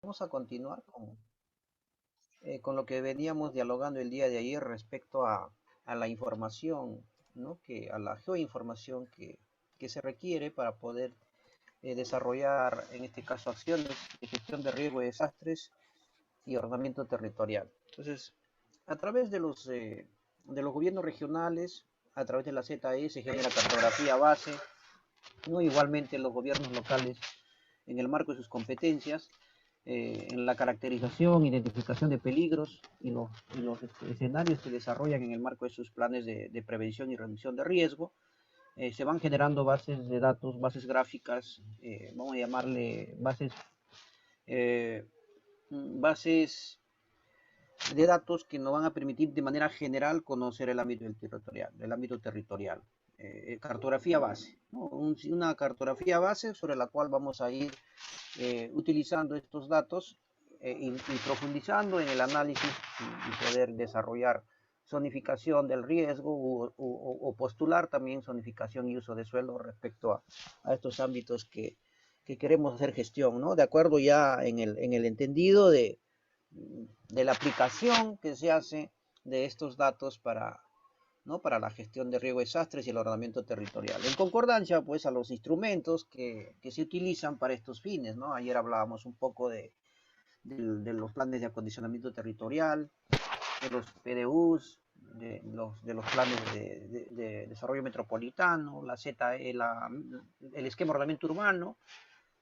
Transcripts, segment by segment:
Vamos a continuar con lo que veníamos dialogando el día de ayer respecto a la información, ¿no? A la geoinformación que se requiere para poder desarrollar, en este caso, acciones de gestión de riesgo de desastres y ordenamiento territorial. Entonces, a través de los gobiernos regionales, a través de la ZE se genera cartografía base, ¿no? Igualmente los gobiernos locales, en el marco de sus competencias, en la caracterización, identificación de peligros y los escenarios que desarrollan en el marco de sus planes de prevención y reducción de riesgo, se van generando bases de datos, bases gráficas, vamos a llamarle eh, bases de datos que nos van a permitir de manera general conocer el ámbito territorial. Cartografía base, ¿no? Una cartografía base sobre la cual vamos a ir utilizando estos datos y profundizando en el análisis y poder desarrollar zonificación del riesgo o postular también zonificación y uso de suelo respecto a estos ámbitos que queremos hacer gestión, ¿no? De acuerdo ya en el entendido de la aplicación que se hace de estos datos para, ¿no? Para la gestión de riesgo de desastres y el ordenamiento territorial. En concordancia, pues, a los instrumentos que se utilizan para estos fines, ¿no? Ayer hablábamos un poco de los planes de acondicionamiento territorial, de los PDUs, de los planes de desarrollo metropolitano, la ZE, el esquema de ordenamiento urbano,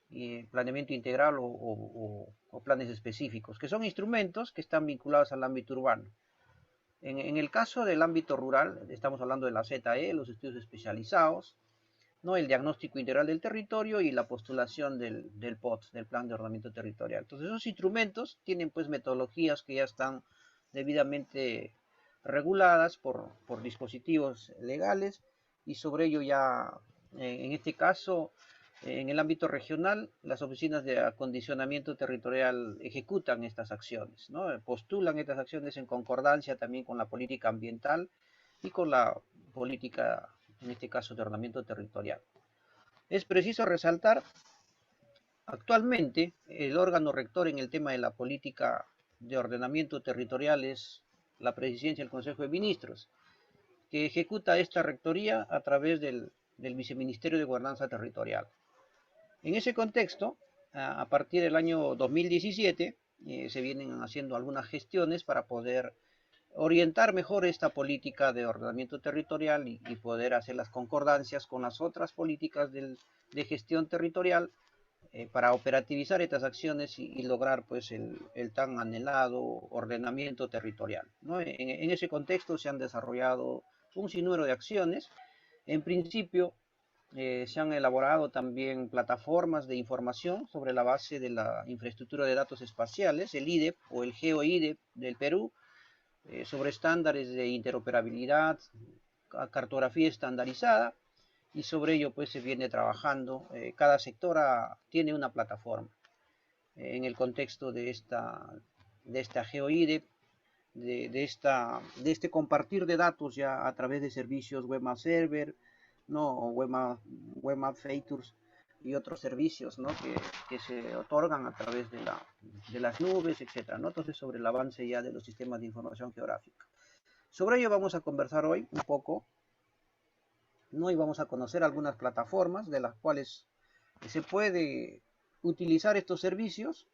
y planeamiento integral o planes específicos, que son instrumentos que están vinculados al ámbito urbano. En el caso del ámbito rural, estamos hablando de la ZE, los estudios especializados, ¿no? El diagnóstico integral del territorio y la postulación del POT, del Plan de Ordenamiento Territorial. Entonces, esos instrumentos tienen pues metodologías que ya están debidamente reguladas por dispositivos legales y sobre ello ya, en este caso, en el ámbito regional, las oficinas de acondicionamiento territorial ejecutan estas acciones, ¿no? Postulan estas acciones en concordancia también con la política ambiental y con la política, en este caso, de ordenamiento territorial. Es preciso resaltar, actualmente, el órgano rector en el tema de la política de ordenamiento territorial es la presidencia del Consejo de Ministros, que ejecuta esta rectoría a través del Viceministerio de Gobernanza Territorial. En ese contexto, a partir del año 2017, se vienen haciendo algunas gestiones para poder orientar mejor esta política de ordenamiento territorial y poder hacer las concordancias con las otras políticas de gestión territorial para operativizar estas acciones y lograr pues el tan anhelado ordenamiento territorial, ¿no? En ese contexto se han desarrollado un sinnúmero de acciones. En principio, se han elaborado también plataformas de información sobre la base de la infraestructura de datos espaciales, el IDEP o el GeoIDEP del Perú, sobre estándares de interoperabilidad, cartografía estandarizada, y sobre ello pues se viene trabajando. Cada sectora tiene una plataforma. En el contexto de esta GeoIDEP, de este compartir de datos ya a través de servicios Webmap Server, ¿no? O Webmap Features y otros servicios, ¿no? Que se otorgan a través de las nubes, etcétera, ¿no? Entonces, sobre el avance ya de los sistemas de información geográfica. Sobre ello vamos a conversar hoy un poco, ¿no? Y vamos a conocer algunas plataformas de las cuales se puede utilizar estos servicios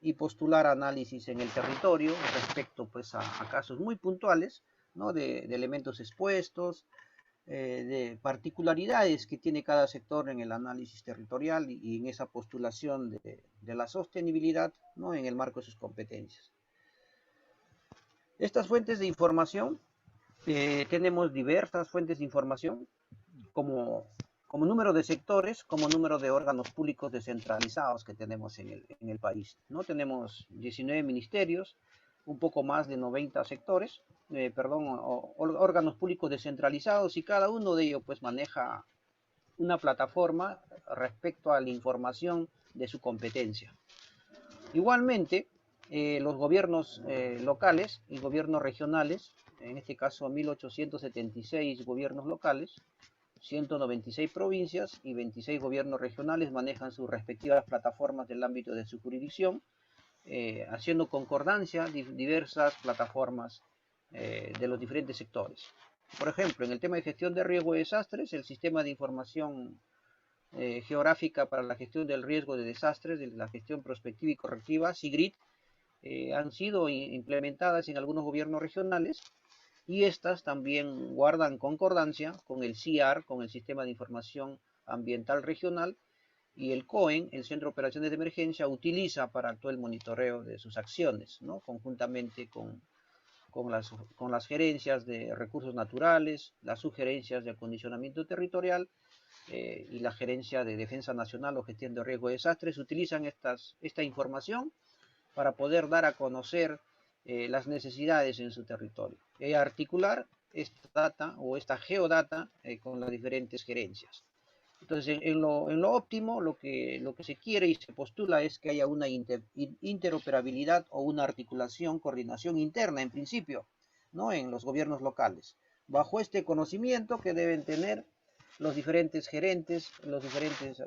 y postular análisis en el territorio respecto pues a casos muy puntuales, ¿no? De elementos expuestos, de particularidades que tiene cada sector en el análisis territorial y en esa postulación de la sostenibilidad, ¿no? En el marco de sus competencias. Estas fuentes de información, tenemos diversas fuentes de información como, como número de sectores, como número de órganos públicos descentralizados que tenemos en el país, ¿no? Tenemos 19 ministerios, un poco más de 90 sectores, órganos públicos descentralizados y cada uno de ellos pues maneja una plataforma respecto a la información de su competencia. Igualmente, los gobiernos locales y gobiernos regionales, en este caso 1876 gobiernos locales, 196 provincias y 26 gobiernos regionales manejan sus respectivas plataformas del ámbito de su jurisdicción haciendo concordancia diversas plataformas de los diferentes sectores. Por ejemplo, en el tema de gestión de riesgo de desastres, el sistema de información geográfica para la gestión del riesgo de desastres, de la gestión prospectiva y correctiva, SIGRID, han sido implementadas en algunos gobiernos regionales y estas también guardan concordancia con el CIAR, con el Sistema de Información Ambiental Regional, y el COEN, el Centro de Operaciones de Emergencia, utiliza para todo el monitoreo de sus acciones, ¿no? Conjuntamente con las gerencias de recursos naturales, las sugerencias de acondicionamiento territorial y la gerencia de defensa nacional o gestión de riesgo de desastres, utilizan esta información para poder dar a conocer las necesidades en su territorio y articular esta data o esta geodata con las diferentes gerencias. Entonces, en lo óptimo, lo que se quiere y se postula es que haya una interoperabilidad o una articulación, coordinación interna, en principio, ¿no? En los gobiernos locales, bajo este conocimiento que deben tener los diferentes gerentes, los diferentes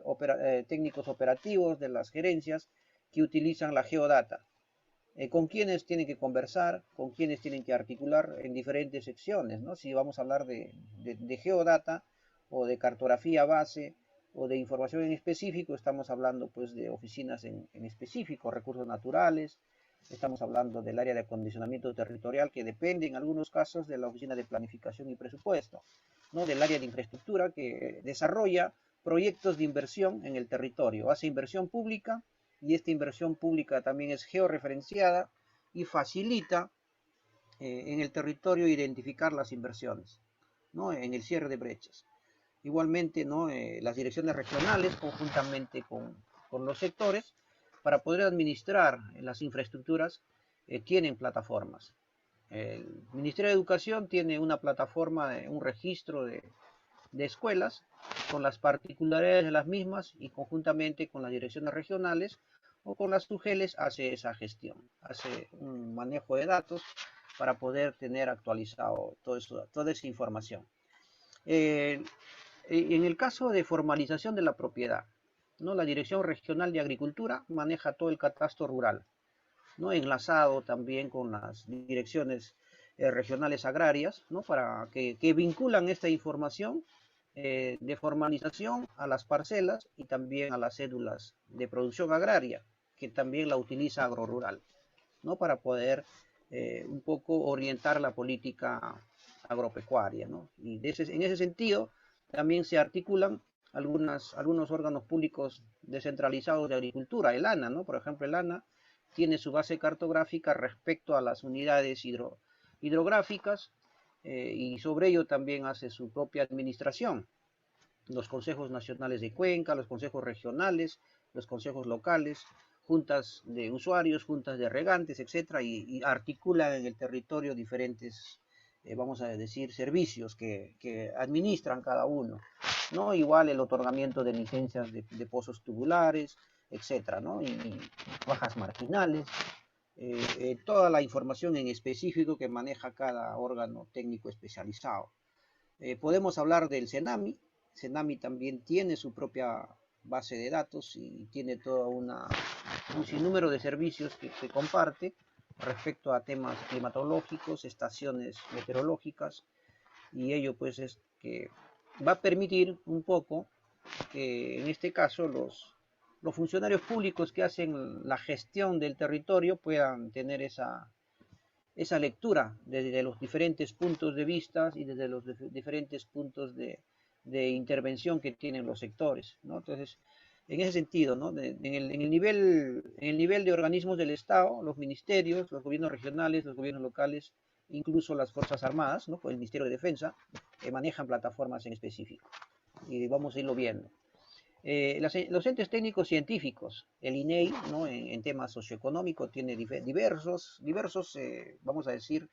técnicos operativos de las gerencias que utilizan la geodata. Con quiénes tienen que conversar, con quiénes tienen que articular en diferentes secciones, ¿no? Si vamos a hablar de geodata, o de cartografía base o de información en específico, estamos hablando pues de oficinas en específico, recursos naturales, estamos hablando del área de acondicionamiento territorial que depende en algunos casos de la oficina de planificación y presupuesto, ¿no? Del área de infraestructura que desarrolla proyectos de inversión en el territorio, hace inversión pública y esta inversión pública también es georreferenciada y facilita en el territorio identificar las inversiones, ¿no? En el cierre de brechas. Igualmente, ¿no? Las direcciones regionales, conjuntamente con los sectores, para poder administrar las infraestructuras, tienen plataformas. El Ministerio de Educación tiene una plataforma, un registro de escuelas, con las particularidades de las mismas y conjuntamente con las direcciones regionales o con las TUGELES hace esa gestión, hace un manejo de datos para poder tener actualizado toda esa información. En el caso de formalización de la propiedad, ¿no? La Dirección Regional de Agricultura maneja todo el catastro rural, ¿no? Enlazado también con las direcciones regionales agrarias, ¿no? Para que vinculan esta información de formalización a las parcelas y también a las cédulas de producción agraria, que también la utiliza AgroRural, ¿no? Para poder un poco orientar la política agropecuaria, ¿no? Y en ese sentido también se articulan algunos órganos públicos descentralizados de agricultura, el ANA, ¿no? Por ejemplo, el ANA tiene su base cartográfica respecto a las unidades hidrográficas y sobre ello también hace su propia administración. Los consejos nacionales de cuenca, los consejos regionales, los consejos locales, juntas de usuarios, juntas de regantes, etcétera, y articulan en el territorio diferentes, vamos a decir, servicios que administran cada uno, ¿no? Igual el otorgamiento de licencias de pozos tubulares, etcétera, ¿no? Y bajas marginales, toda la información en específico que maneja cada órgano técnico especializado. Podemos hablar del CENAMI. CENAMI también tiene su propia base de datos y tiene todo un sinnúmero de servicios que comparte respecto a temas climatológicos, estaciones meteorológicas, y ello pues es que va a permitir un poco que en este caso los funcionarios públicos que hacen la gestión del territorio puedan tener esa lectura desde los diferentes puntos de vista y desde los diferentes puntos de intervención que tienen los sectores, ¿no? Entonces, en ese sentido, ¿no? En el nivel de organismos del Estado, los ministerios, los gobiernos regionales, los gobiernos locales, incluso las Fuerzas Armadas, ¿no? El Ministerio de Defensa, manejan plataformas en específico. Y vamos a irlo viendo. Los entes técnicos científicos, el INEI, ¿no? En temas socioeconómicos, tiene diversos vamos a decir,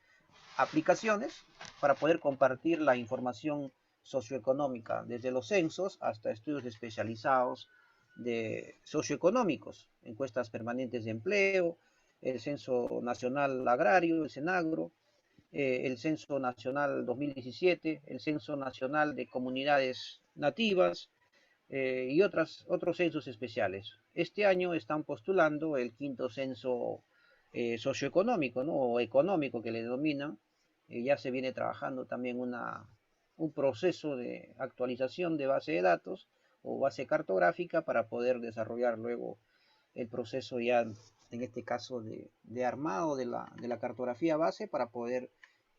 aplicaciones para poder compartir la información socioeconómica, desde los censos hasta estudios especializados de socioeconómicos, encuestas permanentes de empleo, el Censo Nacional Agrario, el CENAGRO, el Censo Nacional 2017, el Censo Nacional de Comunidades Nativas, y otros censos especiales. Este año están postulando el quinto censo socioeconómico, ¿no? O económico que le denominan. Ya se viene trabajando también un proceso de actualización de base de datos o base cartográfica para poder desarrollar luego el proceso ya, en este caso, de armado de la cartografía base para poder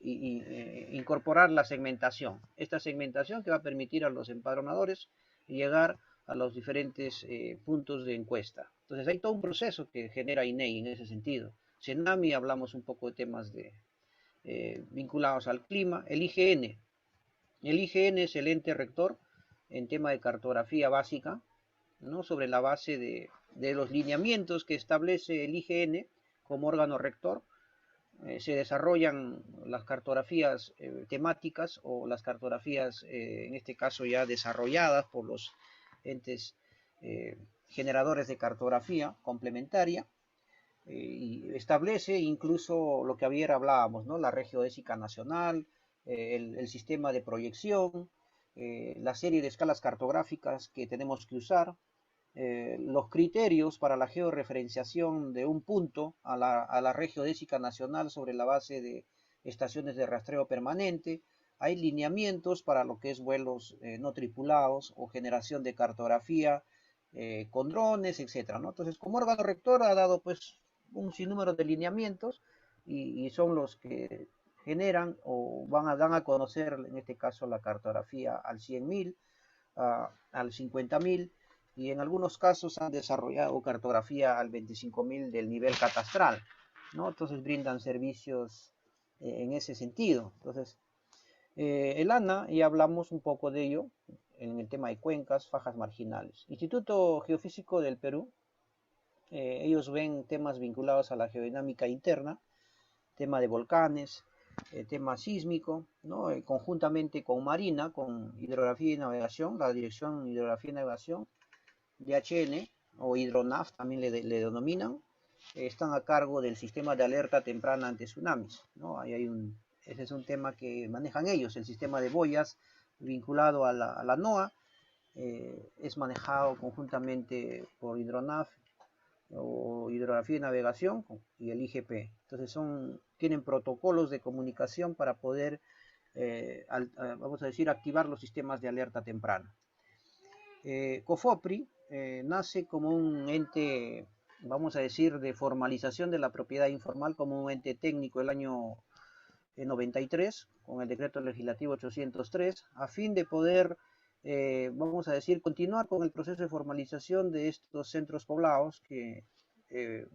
incorporar la segmentación. Esta segmentación que va a permitir a los empadronadores llegar a los diferentes puntos de encuesta. Entonces hay todo un proceso que genera INEI en ese sentido. Senami, hablamos un poco de temas vinculados al clima. El IGN. El IGN es el ente rector en tema de cartografía básica, ¿no? Sobre la base de los lineamientos que establece el IGN como órgano rector. Se desarrollan las cartografías temáticas o las cartografías, en este caso ya desarrolladas por los entes generadores de cartografía complementaria, y establece incluso lo que ayer hablábamos, ¿no? La geodésica nacional, el sistema de proyección, la serie de escalas cartográficas que tenemos que usar, los criterios para la georreferenciación de un punto a la red geodésica nacional sobre la base de estaciones de rastreo permanente. Hay lineamientos para lo que es vuelos no tripulados o generación de cartografía con drones, etcétera, ¿no? Entonces, como órgano rector ha dado pues un sinnúmero de lineamientos y son los que generan o dan a conocer, en este caso, la cartografía al 100.000, al 50.000, y en algunos casos han desarrollado cartografía al 25.000 del nivel catastral, ¿no? Entonces brindan servicios en ese sentido. Entonces, el ANA, ya hablamos un poco de ello en el tema de cuencas, fajas marginales. Instituto Geofísico del Perú, ellos ven temas vinculados a la geodinámica interna, tema de volcanes, tema sísmico, ¿no? Conjuntamente con Marina, con Hidrografía y Navegación, la Dirección de Hidrografía y Navegación, DHN o Hidronaf también le denominan, están a cargo del sistema de alerta temprana ante tsunamis, ¿no? Ese es un tema que manejan ellos, el sistema de boyas vinculado a la NOAA, es manejado conjuntamente por Hidronaf o Hidrografía y Navegación y el IGP. Entonces tienen protocolos de comunicación para poder, vamos a decir, activar los sistemas de alerta temprana. COFOPRI nace como un ente, vamos a decir, de formalización de la propiedad informal como un ente técnico el año 93, con el decreto legislativo 803, a fin de poder, vamos a decir, continuar con el proceso de formalización de estos centros poblados que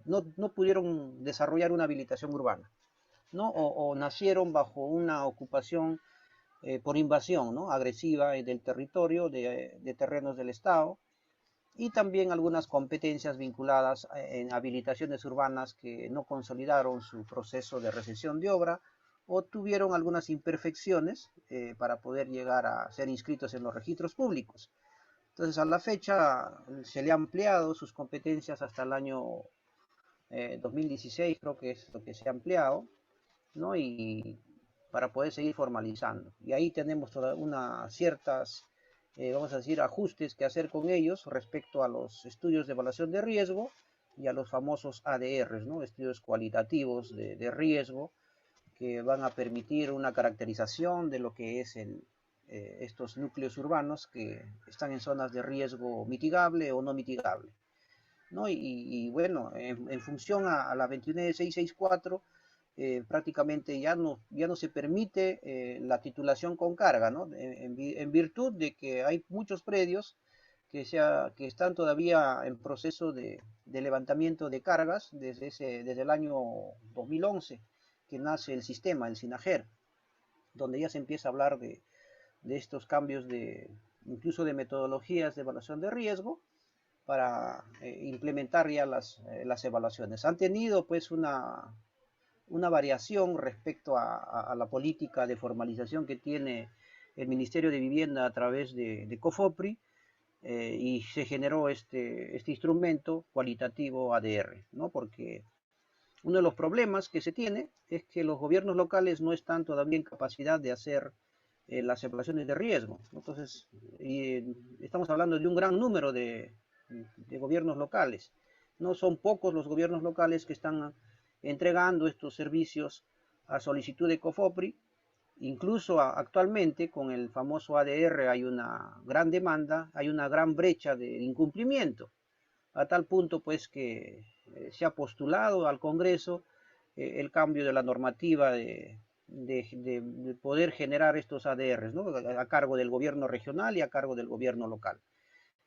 no pudieron desarrollar una habilitación urbana, ¿no? O nacieron bajo una ocupación por invasión, ¿no? Agresiva del territorio, de terrenos del Estado, y también algunas competencias vinculadas en habilitaciones urbanas que no consolidaron su proceso de recepción de obra o tuvieron algunas imperfecciones para poder llegar a ser inscritos en los registros públicos. Entonces, a la fecha se le ha ampliado sus competencias hasta el año 2016, creo que es lo que se ha ampliado, ¿no? Y para poder seguir formalizando. Y ahí tenemos unas ciertas, vamos a decir, ajustes que hacer con ellos respecto a los estudios de evaluación de riesgo y a los famosos ADRs, ¿no? Estudios cualitativos de riesgo, que van a permitir una caracterización de lo que es estos núcleos urbanos que están en zonas de riesgo mitigable o no mitigable, ¿no? Y bueno, en función a la 21664, prácticamente ya no se permite la titulación con carga, ¿no? En virtud de que hay muchos predios que están todavía en proceso de levantamiento de cargas desde el año 2011, que nace el sistema, el SINAGER, donde ya se empieza a hablar de estos cambios incluso de metodologías de evaluación de riesgo para implementar ya las evaluaciones. Han tenido pues una variación respecto a la política de formalización que tiene el Ministerio de Vivienda a través de COFOPRI, y se generó este instrumento cualitativo ADR, ¿no? Porque uno de los problemas que se tiene es que los gobiernos locales no están todavía en capacidad de hacer las evaluaciones de riesgo. Entonces, estamos hablando de un gran número de gobiernos locales. No son pocos los gobiernos locales que están entregando estos servicios a solicitud de COFOPRI. Incluso actualmente con el famoso ADR hay una gran demanda, hay una gran brecha de incumplimiento, a tal punto pues que se ha postulado al Congreso el cambio de la normativa de poder generar estos ADRs, ¿no? A cargo del gobierno regional y a cargo del gobierno local,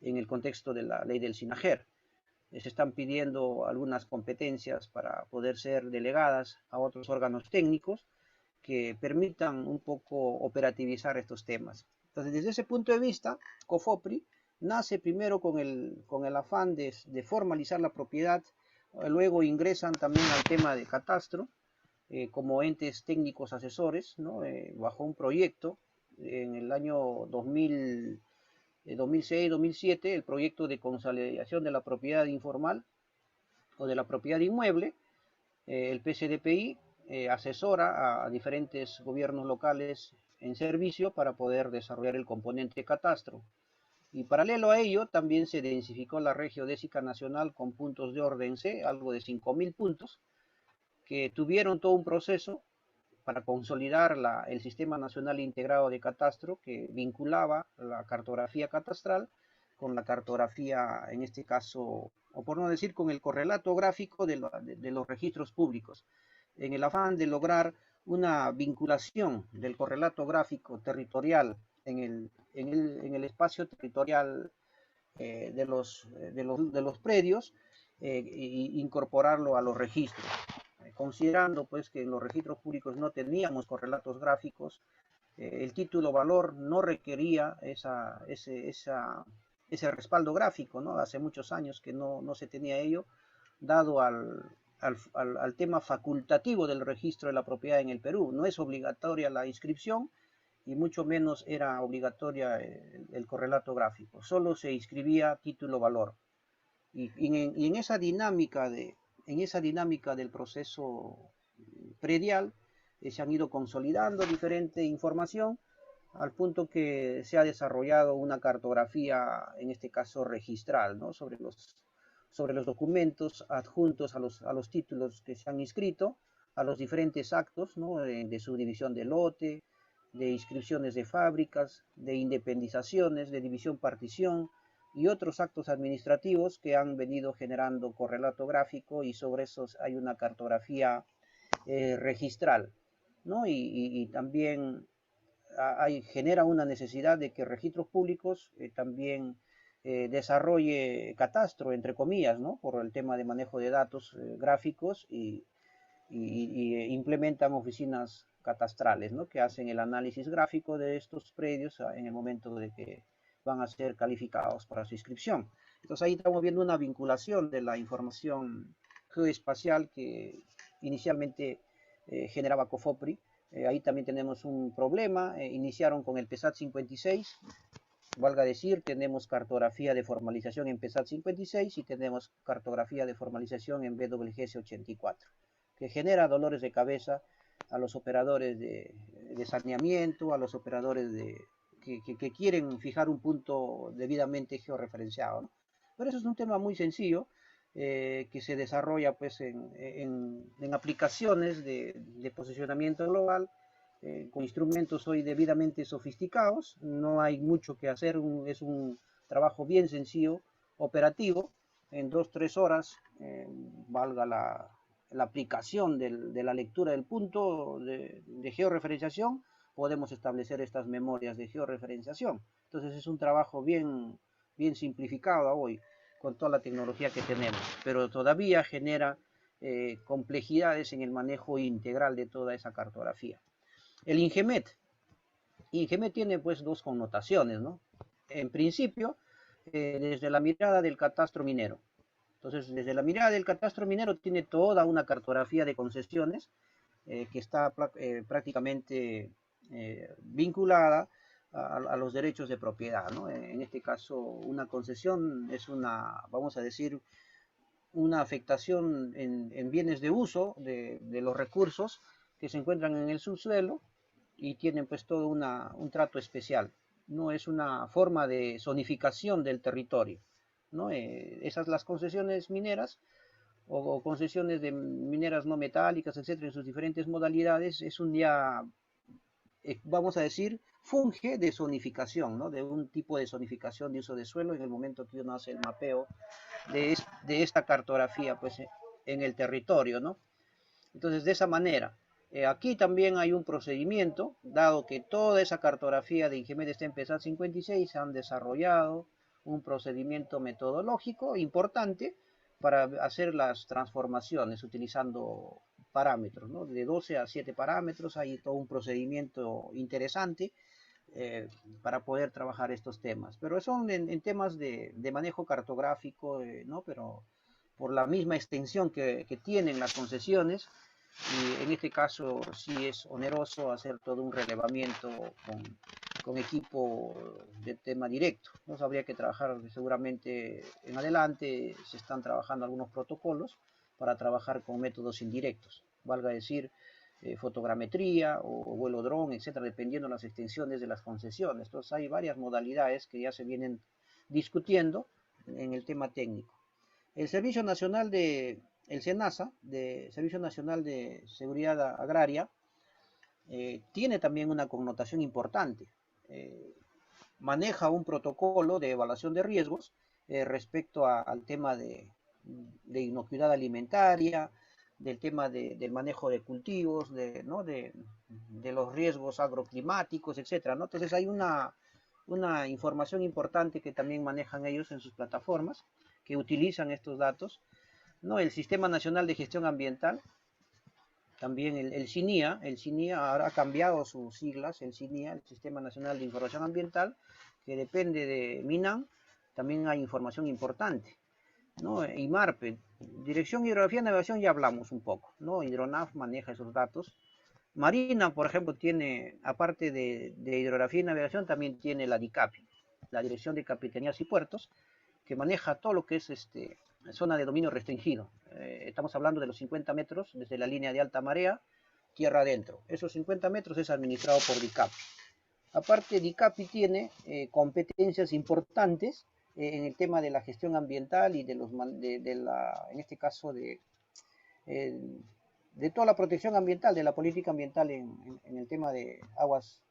en el contexto de la ley del SINAGER. Se están pidiendo algunas competencias para poder ser delegadas a otros órganos técnicos que permitan un poco operativizar estos temas. Entonces, desde ese punto de vista, COFOPRI nace primero con el afán de formalizar la propiedad, luego ingresan también al tema de catastro, como entes técnicos asesores, ¿no? Bajo un proyecto en el año 2006-2007, el proyecto de consolidación de la propiedad informal o de la propiedad inmueble. El PCDPI asesora a diferentes gobiernos locales en servicio para poder desarrollar el componente catastro. Y paralelo a ello, también se densificó la geodésica nacional con puntos de orden C, algo de 5.000 puntos, que tuvieron todo un proceso para consolidar el Sistema Nacional Integrado de Catastro, que vinculaba la cartografía catastral con la cartografía, en este caso, o por no decir con el correlato gráfico de los registros públicos, en el afán de lograr una vinculación del correlato gráfico territorial en el espacio territorial de los predios, e incorporarlo a los registros. Considerando pues que en los registros públicos no teníamos correlatos gráficos, el título valor no requería ese respaldo gráfico, ¿no? Hace muchos años que no se tenía ello, dado al tema facultativo del registro de la propiedad en el Perú. No es obligatoria la inscripción y mucho menos era obligatoria el correlato gráfico. Solo se inscribía título valor. Y en esa dinámica del proceso predial se han ido consolidando diferente información al punto que se ha desarrollado una cartografía, en este caso registral, ¿no? sobre los documentos adjuntos a los títulos que se han inscrito, a los diferentes actos, ¿no? de subdivisión de lote, de inscripciones de fábricas, de independizaciones, de división-partición, y otros actos administrativos que han venido generando correlato gráfico, y sobre esos hay una cartografía registral, ¿no? Y también genera una necesidad de que registros públicos también desarrolle catastro, entre comillas, ¿no? Por el tema de manejo de datos gráficos, y implementan oficinas catastrales, ¿no? Que hacen el análisis gráfico de estos predios en el momento de que van a ser calificados para su inscripción. Entonces ahí estamos viendo una vinculación de la información geoespacial que inicialmente generaba COFOPRI. Ahí también tenemos un problema. Iniciaron con el PESAT 56. Valga decir, tenemos cartografía de formalización en PESAT 56 y tenemos cartografía de formalización en BWGS 84, que genera dolores de cabeza a los operadores de saneamiento, a los operadores que quieren fijar un punto debidamente georreferenciado, ¿no? Pero eso es un tema muy sencillo, que se desarrolla pues en aplicaciones de posicionamiento global, con instrumentos hoy debidamente sofisticados. No hay mucho que hacer, es un trabajo bien sencillo, operativo, en 2-3 horas, valga la aplicación de la lectura del punto de georreferenciación, podemos establecer estas memorias de georreferenciación. Entonces es un trabajo bien simplificado hoy con toda la tecnología que tenemos, pero todavía genera complejidades en el manejo integral de toda esa cartografía. El INGEMET tiene pues dos connotaciones, ¿no? En principio, desde la mirada del catastro minero. Entonces, desde la mirada del catastro minero tiene toda una cartografía de concesiones que está prácticamente vinculada a los derechos de propiedad, ¿no? En este caso, una concesión es vamos a decir, una afectación en bienes de uso de los recursos que se encuentran en el subsuelo, y tienen pues todo un trato especial, ¿no? Es una forma de zonificación del territorio, ¿no? Esas las concesiones mineras o concesiones de mineras no metálicas, etcétera, en sus diferentes modalidades, es un día, vamos a decir, funge de zonificación, ¿no? De un tipo de zonificación de uso de suelo en el momento que uno hace el mapeo de esta cartografía, pues, en el territorio, ¿no? Entonces, de esa manera, aquí también hay un procedimiento, dado que toda esa cartografía de Ingemed está en PESAT 56, se han desarrollado un procedimiento metodológico importante para hacer las transformaciones utilizando parámetros, ¿no? De 12 a 7 parámetros, hay todo un procedimiento interesante para poder trabajar estos temas. Pero son en temas de manejo cartográfico, ¿no? Pero por la misma extensión que tienen las concesiones, y en este caso sí es oneroso hacer todo un relevamiento con equipo de tema directo. ¿No? Habría que trabajar seguramente en adelante, se están trabajando algunos protocolos para trabajar con métodos indirectos, valga decir, fotogrametría o vuelo dron, etcétera, dependiendo de las extensiones de las concesiones. Entonces hay varias modalidades que ya se vienen discutiendo en el tema técnico. El Servicio Nacional el SENASA, de Servicio Nacional de Seguridad Agraria, tiene también una connotación importante. Maneja un protocolo de evaluación de riesgos respecto al tema de inocuidad alimentaria, del tema del manejo de cultivos, ¿no? de los riesgos agroclimáticos, etcétera, ¿no? Entonces hay una información importante que también manejan ellos en sus plataformas, que utilizan estos datos, ¿no? El Sistema Nacional de Gestión Ambiental, también el CINIA, ahora ha cambiado sus siglas, el CINIA, el Sistema Nacional de Información Ambiental, que depende de MINAM, también hay información importante, ¿no? IMARPE, Dirección Hidrografía y Navegación, ya hablamos un poco, ¿no? Hidronaf maneja esos datos. Marina, por ejemplo, tiene, aparte de Hidrografía y Navegación, también tiene la DICAPI, la Dirección de Capitanías y Puertos, que maneja todo lo que es zona de dominio restringido. Estamos hablando de los 50 metros desde la línea de alta marea, tierra adentro. Esos 50 metros es administrado por DICAPI. Aparte, DICAPI tiene competencias importantes en el tema de la gestión ambiental y en este caso, de toda la protección ambiental, de la política ambiental en el tema de aguas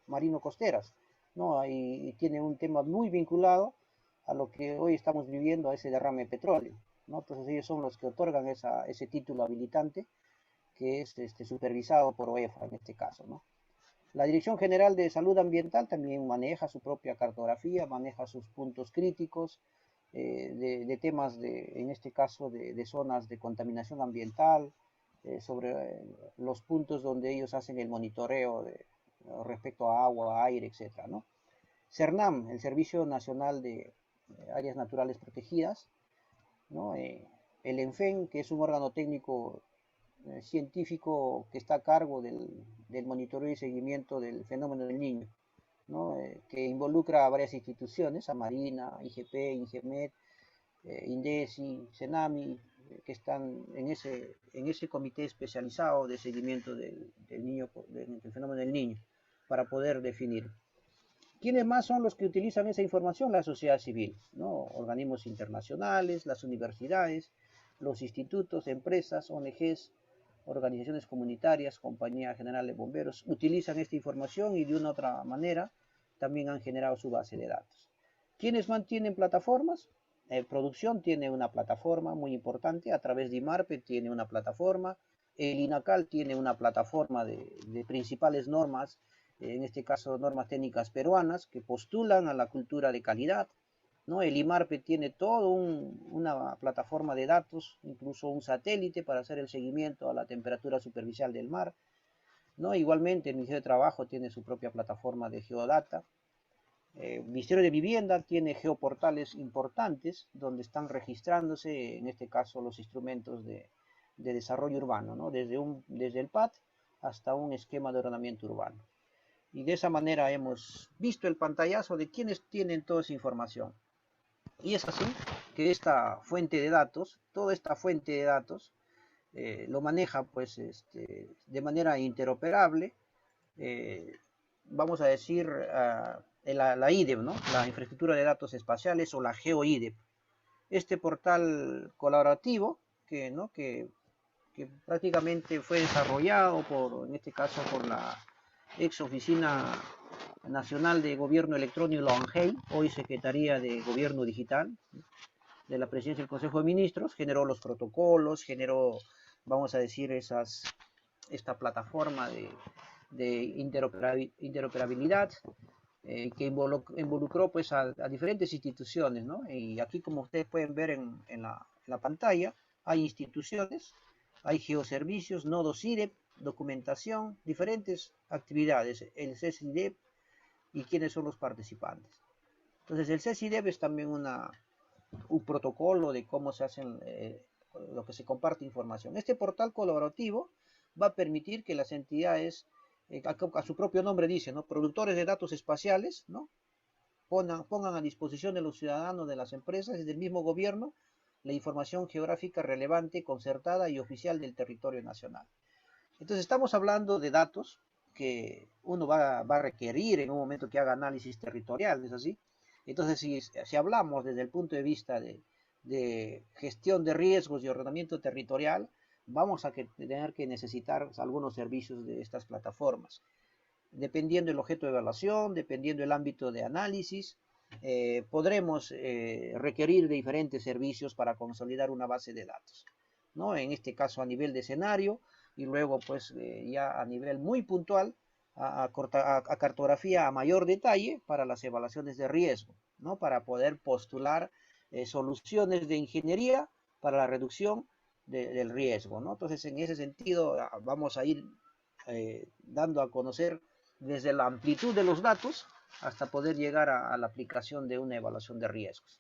marino-costeras, ¿no? Y tiene un tema muy vinculado a lo que hoy estamos viviendo, a ese derrame de petróleo, ¿no? Entonces ellos son los que otorgan ese título habilitante, que es supervisado por OEFRA en este caso, ¿no? La Dirección General de Salud Ambiental también maneja su propia cartografía, maneja sus puntos críticos de temas, en este caso, de zonas de contaminación ambiental, sobre los puntos donde ellos hacen el monitoreo respecto a agua, aire, etcétera, ¿no? CERNAM, el Servicio Nacional de Áreas Naturales Protegidas, ¿no? El ENFEN, que es un órgano técnico científico que está a cargo del monitoreo y seguimiento del fenómeno del niño, ¿no? Que involucra a varias instituciones, a Marina, IGP, INGEMET, INDECI, CENAMI, que están en ese comité especializado de seguimiento del fenómeno del niño, para poder definir. ¿Quiénes más son los que utilizan esa información? La sociedad civil, ¿no? Organismos internacionales, las universidades, los institutos, empresas, ONGs, organizaciones comunitarias, Compañía General de Bomberos, utilizan esta información y de una u otra manera también han generado su base de datos. ¿Quiénes mantienen plataformas? Producción tiene una plataforma muy importante, a través de IMARPE tiene una plataforma, el INACAL tiene una plataforma de principales normas, en este caso normas técnicas peruanas, que postulan a la cultura de calidad, ¿no? El IMARPE tiene toda una plataforma de datos, incluso un satélite para hacer el seguimiento a la temperatura superficial del mar, ¿no? Igualmente el Ministerio de Trabajo tiene su propia plataforma de geodata. El Ministerio de Vivienda tiene geoportales importantes donde están registrándose, en este caso, los instrumentos de desarrollo urbano, ¿no? Desde el PAT hasta un esquema de ordenamiento urbano. Y de esa manera hemos visto el pantallazo de quienes tienen toda esa información. Y es así que esta fuente de datos, toda esta fuente de datos, lo maneja pues de manera interoperable, vamos a decir, la IDEP, ¿no? La infraestructura de datos espaciales o la GeoIDEP. Este portal colaborativo ¿no? que prácticamente fue desarrollado en este caso, por la ex Oficina Nacional de Gobierno Electrónico, la ONGEI, hoy Secretaría de Gobierno Digital de la Presidencia del Consejo de Ministros, generó los protocolos, generó, vamos a decir, esta plataforma de interoperabilidad, que involucró pues a diferentes instituciones, ¿no? Y aquí, como ustedes pueden ver en la pantalla, hay instituciones, hay geoservicios, nodos IREP, documentación, diferentes actividades, el CESIDEP y quiénes son los participantes. Entonces, el CESIDEP es también un protocolo de cómo se hacen, lo que se comparte información. Este portal colaborativo va a permitir que las entidades, a su propio nombre dice, ¿no? Productores de datos espaciales, ¿no? Pongan a disposición de los ciudadanos, de las empresas y del mismo gobierno la información geográfica relevante, concertada y oficial del territorio nacional. Entonces estamos hablando de datos que uno va a requerir en un momento que haga análisis territorial, ¿no es así? Entonces, si hablamos desde el punto de vista de gestión de riesgos y ordenamiento territorial, vamos a tener que necesitar algunos servicios de estas plataformas. Dependiendo del objeto de evaluación, dependiendo del ámbito de análisis, podremos requerir de diferentes servicios para consolidar una base de datos, ¿no? En este caso a nivel de escenario, y luego pues ya a nivel muy puntual, a cartografía a mayor detalle para las evaluaciones de riesgo, ¿no? Para poder postular soluciones de ingeniería para la reducción del riesgo, ¿no? Entonces, en ese sentido, vamos a ir dando a conocer desde la amplitud de los datos hasta poder llegar a la aplicación de una evaluación de riesgos.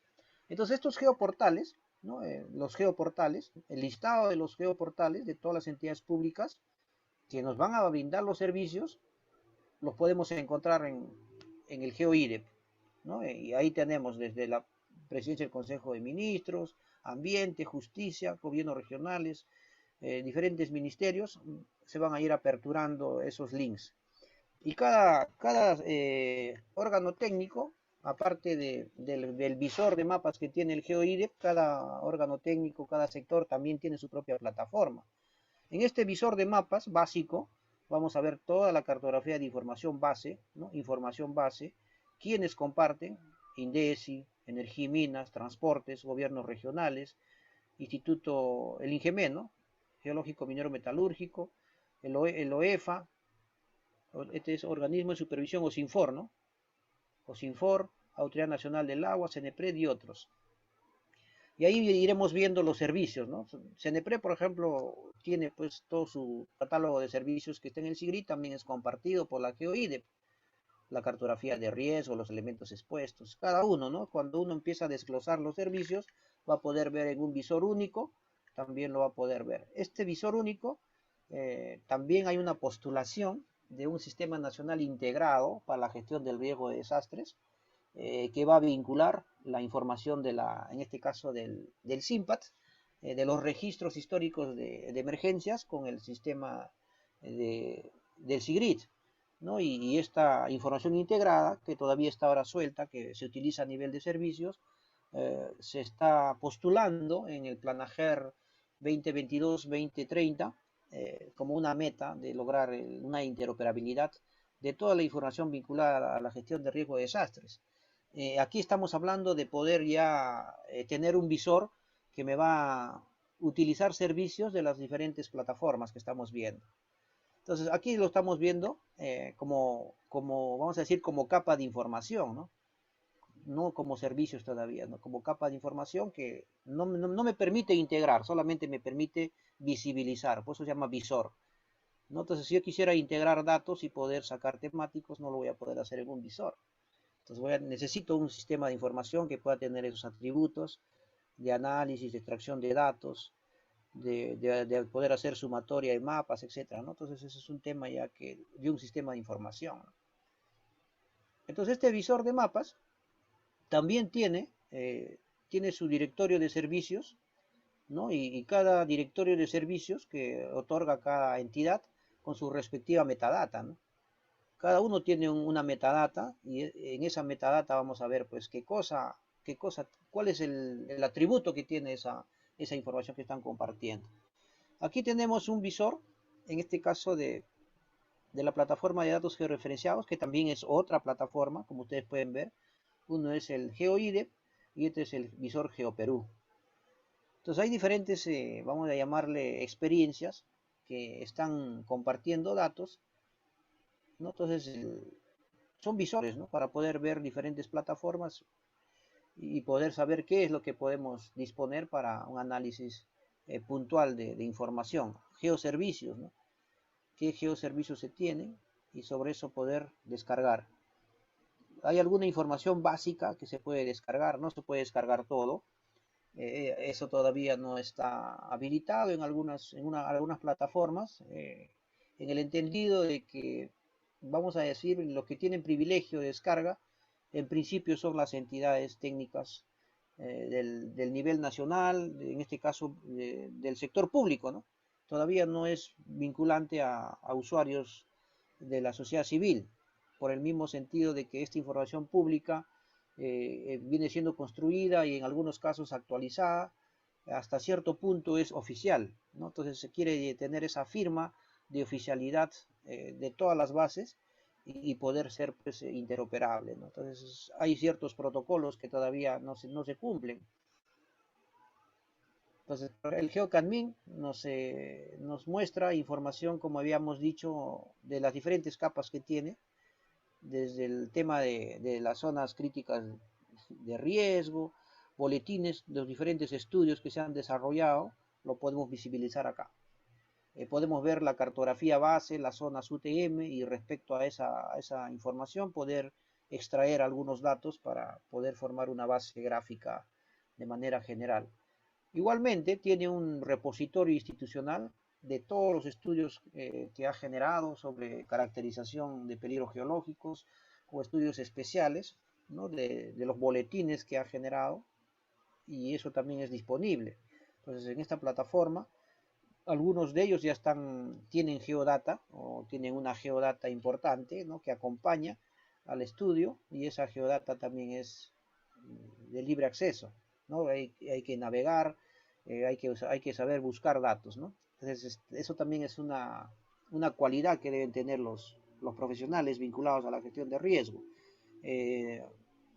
Entonces, estos geoportales, ¿no? Los geoportales, el listado de los geoportales de todas las entidades públicas que nos van a brindar los servicios, los podemos encontrar en el GeoIDEP, ¿no? Y ahí tenemos desde la presidencia del Consejo de Ministros, Ambiente, Justicia, gobiernos regionales, diferentes ministerios, se van a ir aperturando esos links. Y cada órgano técnico, aparte del visor de mapas que tiene el GeoIDEP, cada órgano técnico, cada sector también tiene su propia plataforma. En este visor de mapas básico vamos a ver toda la cartografía de información base, ¿no? Información base, quienes comparten, INDECI, Energía y Minas, Transportes, gobiernos regionales, el INGEME, ¿no? Geológico Minero Metalúrgico, el OEFA, este es Organismo de Supervisión OSINFOR, ¿no? OSINFOR, Autoridad Nacional del Agua, CENEPRED y otros. Y ahí iremos viendo los servicios, ¿no? CENEPRED, por ejemplo, tiene pues todo su catálogo de servicios que está en el SIGRI, también es compartido por la GeoIDEP, la cartografía de riesgo, los elementos expuestos, cada uno, ¿no? Cuando uno empieza a desglosar los servicios, va a poder ver en un visor único, también lo va a poder ver. Este visor único, también hay una postulación de un sistema nacional integrado para la gestión del riesgo de desastres, que va a vincular la información en este caso del SIMPAT, de los registros históricos de emergencias con el sistema del SIGRIT, ¿no? Y esta información integrada, que todavía está ahora suelta, que se utiliza a nivel de servicios, se está postulando en el Plan AGER 2022-2030 como una meta de lograr una interoperabilidad de toda la información vinculada a la gestión de riesgo de desastres. Aquí estamos hablando de poder ya tener un visor que me va a utilizar servicios de las diferentes plataformas que estamos viendo. Entonces, aquí lo estamos viendo vamos a decir, como capa de información, ¿no? No como servicios todavía, ¿no? Como capa de información que no me permite integrar, solamente me permite visibilizar, por eso se llama visor, ¿no? Entonces, si yo quisiera integrar datos y poder sacar temáticos, no lo voy a poder hacer en un visor. Entonces necesito un sistema de información que pueda tener esos atributos de análisis, de extracción de datos, de poder hacer sumatoria de mapas, etcétera, ¿no? Entonces ese es un tema ya de un sistema de información, ¿no? Entonces este visor de mapas también tiene su directorio de servicios, ¿no? Y cada directorio de servicios que otorga cada entidad con su respectiva metadata, ¿no? Cada uno tiene una metadata y en esa metadata vamos a ver pues cuál es el atributo que tiene esa información que están compartiendo. Aquí tenemos un visor, en este caso de la plataforma de datos georreferenciados, que también es otra plataforma, como ustedes pueden ver. Uno es el GeoIDE y este es el visor GeoPerú. Entonces hay diferentes, vamos a llamarle experiencias, que están compartiendo datos, ¿no? Entonces son visores, ¿no? Para poder ver diferentes plataformas y poder saber qué es lo que podemos disponer para un análisis puntual de información. Geoservicios, ¿no? Qué geoservicios se tienen y sobre eso poder descargar. Hay alguna información básica que se puede descargar, no se puede descargar todo. Eso todavía no está habilitado en algunas plataformas, en el entendido de que, vamos a decir, los que tienen privilegio de descarga, en principio son las entidades técnicas del nivel nacional, en este caso del sector público, ¿no? Todavía no es vinculante a usuarios de la sociedad civil, por el mismo sentido de que esta información pública viene siendo construida y en algunos casos actualizada, hasta cierto punto es oficial, ¿no? Entonces se quiere tener esa firma de oficialidad de todas las bases y poder ser pues, interoperable, ¿no? Entonces hay ciertos protocolos que todavía no se cumplen. Entonces el GeoCadmin nos muestra información, como habíamos dicho, de las diferentes capas que tiene, desde el tema de las zonas críticas de riesgo, boletines, los diferentes estudios que se han desarrollado, lo podemos visibilizar acá. Podemos ver la cartografía base, las zonas UTM y respecto a esa información poder extraer algunos datos para poder formar una base gráfica de manera general. Igualmente tiene un repositorio institucional de todos los estudios que ha generado sobre caracterización de peligros geológicos o estudios especiales, ¿no? de los boletines que ha generado, y eso también es disponible. Entonces en esta plataforma algunos de ellos tienen geodata o tienen una geodata importante, ¿no? que acompaña al estudio, y esa geodata también es de libre acceso, ¿no? Hay que navegar, hay que saber buscar datos, ¿no? Entonces, eso también es una cualidad que deben tener los profesionales vinculados a la gestión de riesgo. Eh,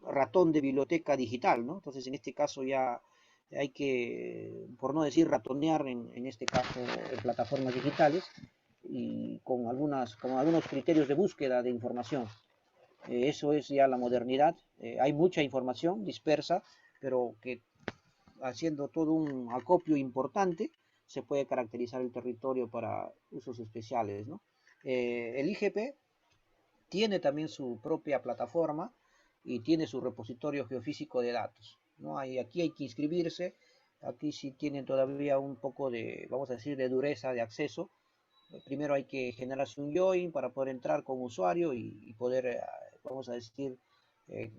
Ratón de biblioteca digital, ¿no? Entonces, en este caso ya hay que, por no decir ratonear, en este caso en plataformas digitales, y con algunos criterios de búsqueda de información. Eso es ya la modernidad. Hay mucha información dispersa, pero que haciendo todo un acopio importante se puede caracterizar el territorio para usos especiales, ¿no? El IGP tiene también su propia plataforma y tiene su repositorio geofísico de datos, ¿no? Aquí hay que inscribirse, aquí sí tienen todavía un poco de, vamos a decir, de dureza de acceso. Primero hay que generarse un join para poder entrar como usuario y poder, vamos a decir, eh,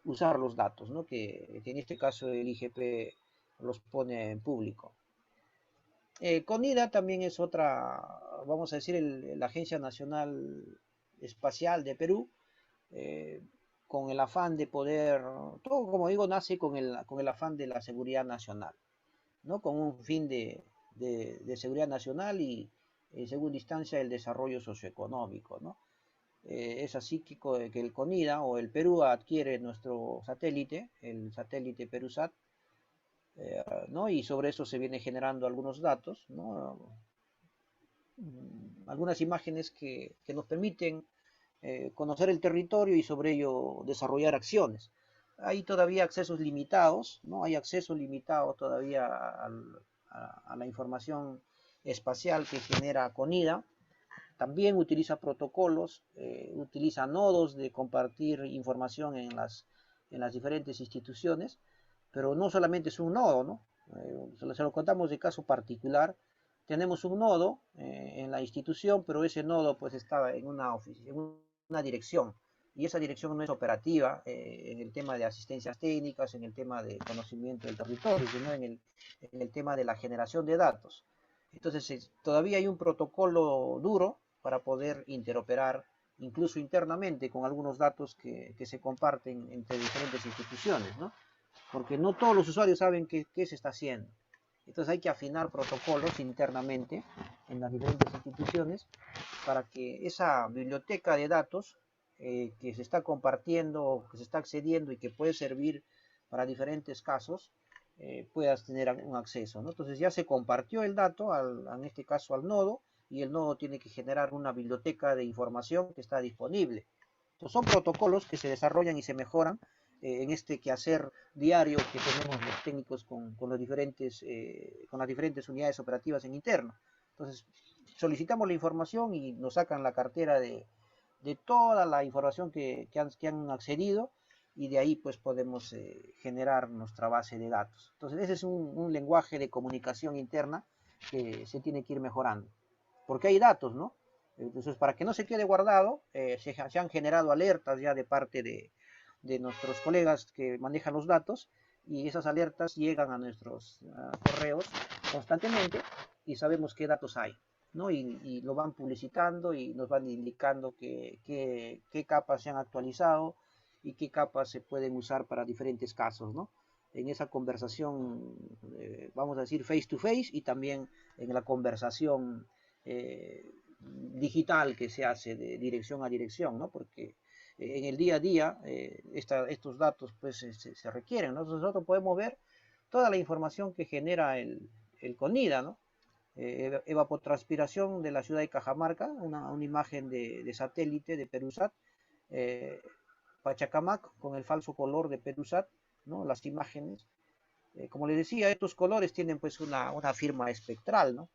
usar los datos, ¿no? Que en este caso el IGP los pone en público. CONIDA también es otra, vamos a decir, la Agencia Nacional Espacial de Perú, eh, con el afán de poder, todo como digo, nace con el afán de la seguridad nacional, ¿no? Con un fin de seguridad nacional y en segunda instancia el desarrollo socioeconómico, ¿no? Es así que el CONIDA o el Perú adquiere nuestro satélite, el satélite PeruSat, ¿no? Y sobre eso se viene generando algunos datos, ¿no? Algunas imágenes que nos permiten conocer el territorio y sobre ello desarrollar acciones. Hay todavía accesos limitados, ¿no? Hay acceso limitado todavía a la información espacial que genera CONIDA. También utiliza protocolos, utiliza nodos de compartir información en las diferentes instituciones, pero no solamente es un nodo, ¿no? Se lo contamos de caso particular. Tenemos un nodo en la institución, pero ese nodo pues estaba en una dirección. y esa dirección no es operativa en el tema de asistencias técnicas, en el tema de conocimiento del territorio, sino en el tema de la generación de datos. Entonces, todavía hay un protocolo duro para poder interoperar incluso internamente con algunos datos que se comparten entre diferentes instituciones, ¿no? Porque no todos los usuarios saben qué se está haciendo. Entonces hay que afinar protocolos internamente en las diferentes instituciones para que esa biblioteca de datos que se está compartiendo, que se está accediendo y que puede servir para diferentes casos, puedas tener un acceso, ¿no? Entonces ya se compartió el dato, en este caso al nodo, y el nodo tiene que generar una biblioteca de información que está disponible. Entonces son protocolos que se desarrollan y se mejoran en este quehacer diario que tenemos los técnicos con las diferentes unidades operativas en interno. Entonces solicitamos la información y nos sacan la cartera de toda la información que han accedido, y de ahí pues podemos generar nuestra base de datos. Entonces ese es un lenguaje de comunicación interna que se tiene que ir mejorando, porque hay datos, ¿no? Entonces, para que no se quede guardado, se han generado alertas ya de parte de nuestros colegas que manejan los datos, y esas alertas llegan a nuestros correos constantemente y sabemos qué datos hay, ¿no? Y lo van publicitando y nos van indicando qué capas se han actualizado y qué capas se pueden usar para diferentes casos, ¿no? En esa conversación, vamos a decir, face to face, y también en la conversación digital que se hace de dirección a dirección, ¿no? Porque en el día a día estos datos pues se requieren, ¿no? Nosotros podemos ver toda la información que genera el CONIDA, ¿no? Evapotranspiración de la ciudad de Cajamarca, una imagen de satélite de Perusat, Pachacamac con el falso color de Perusat, ¿no? Las imágenes, como les decía, estos colores tienen pues una firma espectral, ¿no?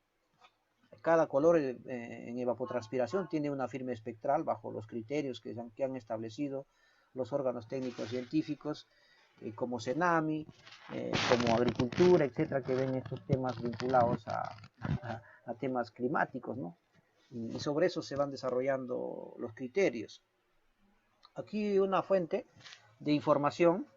Cada color en evapotranspiración tiene una firma espectral bajo los criterios que han establecido los órganos técnicos científicos, como CENAMI, como Agricultura, etcétera, que ven estos temas vinculados a temas climáticos, ¿no? Y sobre eso se van desarrollando los criterios. Aquí una fuente de información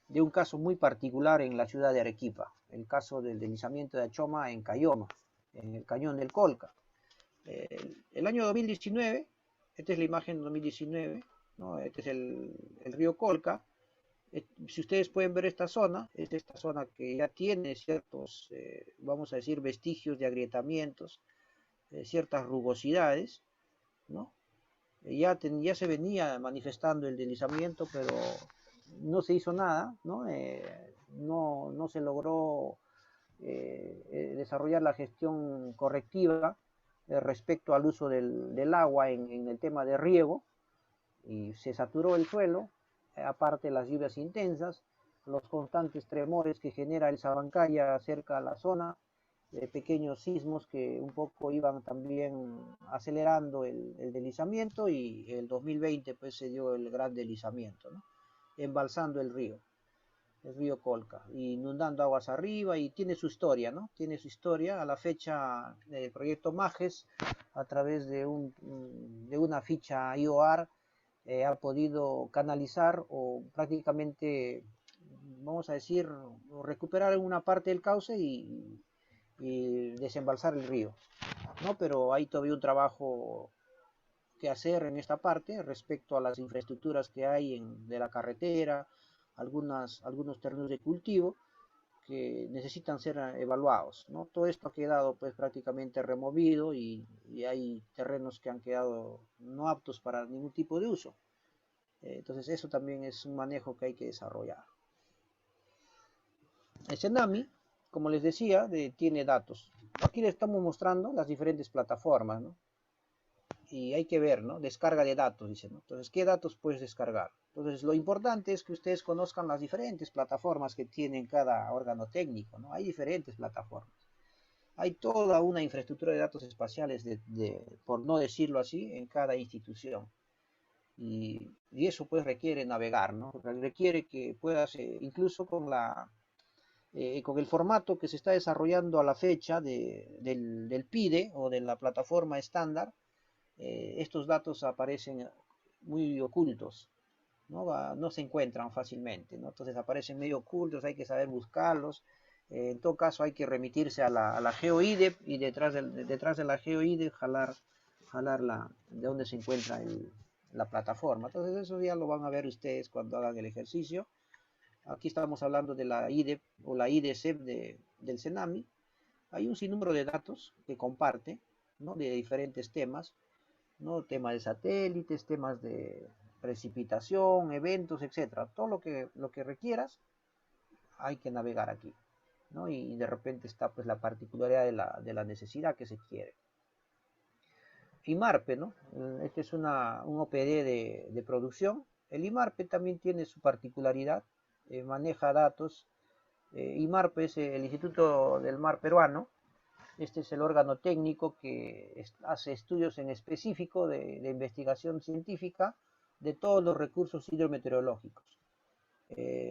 de un caso muy particular en la ciudad de Arequipa, el caso del deslizamiento de Achoma en Cayoma, en el cañón del Colca. El año 2019, esta es la imagen de 2019, ¿no? Este es el río Colca. Si ustedes pueden ver esta zona, es esta zona que ya tiene ciertos, vamos a decir, vestigios de agrietamientos, ciertas rugosidades, ¿no? Ya se venía manifestando el deslizamiento, pero no se hizo nada, ¿no? No se logró desarrollar la gestión correctiva respecto al uso del agua en el tema de riego, y se saturó el suelo, aparte las lluvias intensas, los constantes tremores que genera el Sabancaya cerca a la zona, pequeños sismos que un poco iban también acelerando el deslizamiento, y el 2020 pues se dio el gran deslizamiento, ¿no? Embalsando el río Colca, inundando aguas arriba, y tiene su historia, ¿no? Tiene su historia. A la fecha, el proyecto MAGES, a través de una ficha IOR, ha podido canalizar o prácticamente, vamos a decir, recuperar una parte del cauce y desembalsar el río, ¿no? Pero hay todavía un trabajo que hacer en esta parte respecto a las infraestructuras que hay de la carretera, algunos terrenos de cultivo que necesitan ser evaluados, ¿no? Todo esto ha quedado pues prácticamente removido, y hay terrenos que han quedado no aptos para ningún tipo de uso. Entonces eso también es un manejo que hay que desarrollar. El CENAMI, como les decía, tiene datos. Aquí les estamos mostrando las diferentes plataformas, ¿no? Y hay que ver, ¿no? Descarga de datos, dicen, ¿no? Entonces, ¿qué datos puedes descargar? Entonces, lo importante es que ustedes conozcan las diferentes plataformas que tienen cada órgano técnico, ¿no? Hay diferentes plataformas. Hay toda una infraestructura de datos espaciales, por no decirlo así, en cada institución. Y eso pues requiere navegar, ¿no? Requiere que puedas, incluso con el formato que se está desarrollando a la fecha del PIDE o de la plataforma estándar, estos datos aparecen muy ocultos. ¿no? No se encuentran fácilmente, ¿no? Entonces aparecen medio ocultos, hay que saber buscarlos. En todo caso hay que remitirse a la GeoIDE y detrás de la GeoIDE jalar de donde se encuentra la plataforma. Entonces eso ya lo van a ver ustedes cuando hagan el ejercicio. Aquí estamos hablando de la IDE o la IDCEP del CENAMI. Hay un sinnúmero de datos que comparte, ¿no? De diferentes temas, ¿no? Temas de satélites, temas de precipitación, eventos, etcétera. Todo lo que requieras hay que navegar aquí, ¿no? Y de repente está pues la particularidad de la necesidad que se quiere. IMARPE, ¿no? Este es un OPD de producción. El IMARPE también tiene su particularidad, maneja datos. IMARPE es el Instituto del Mar Peruano. Este es el órgano técnico que hace estudios en específico de investigación científica de todos los recursos hidrometeorológicos.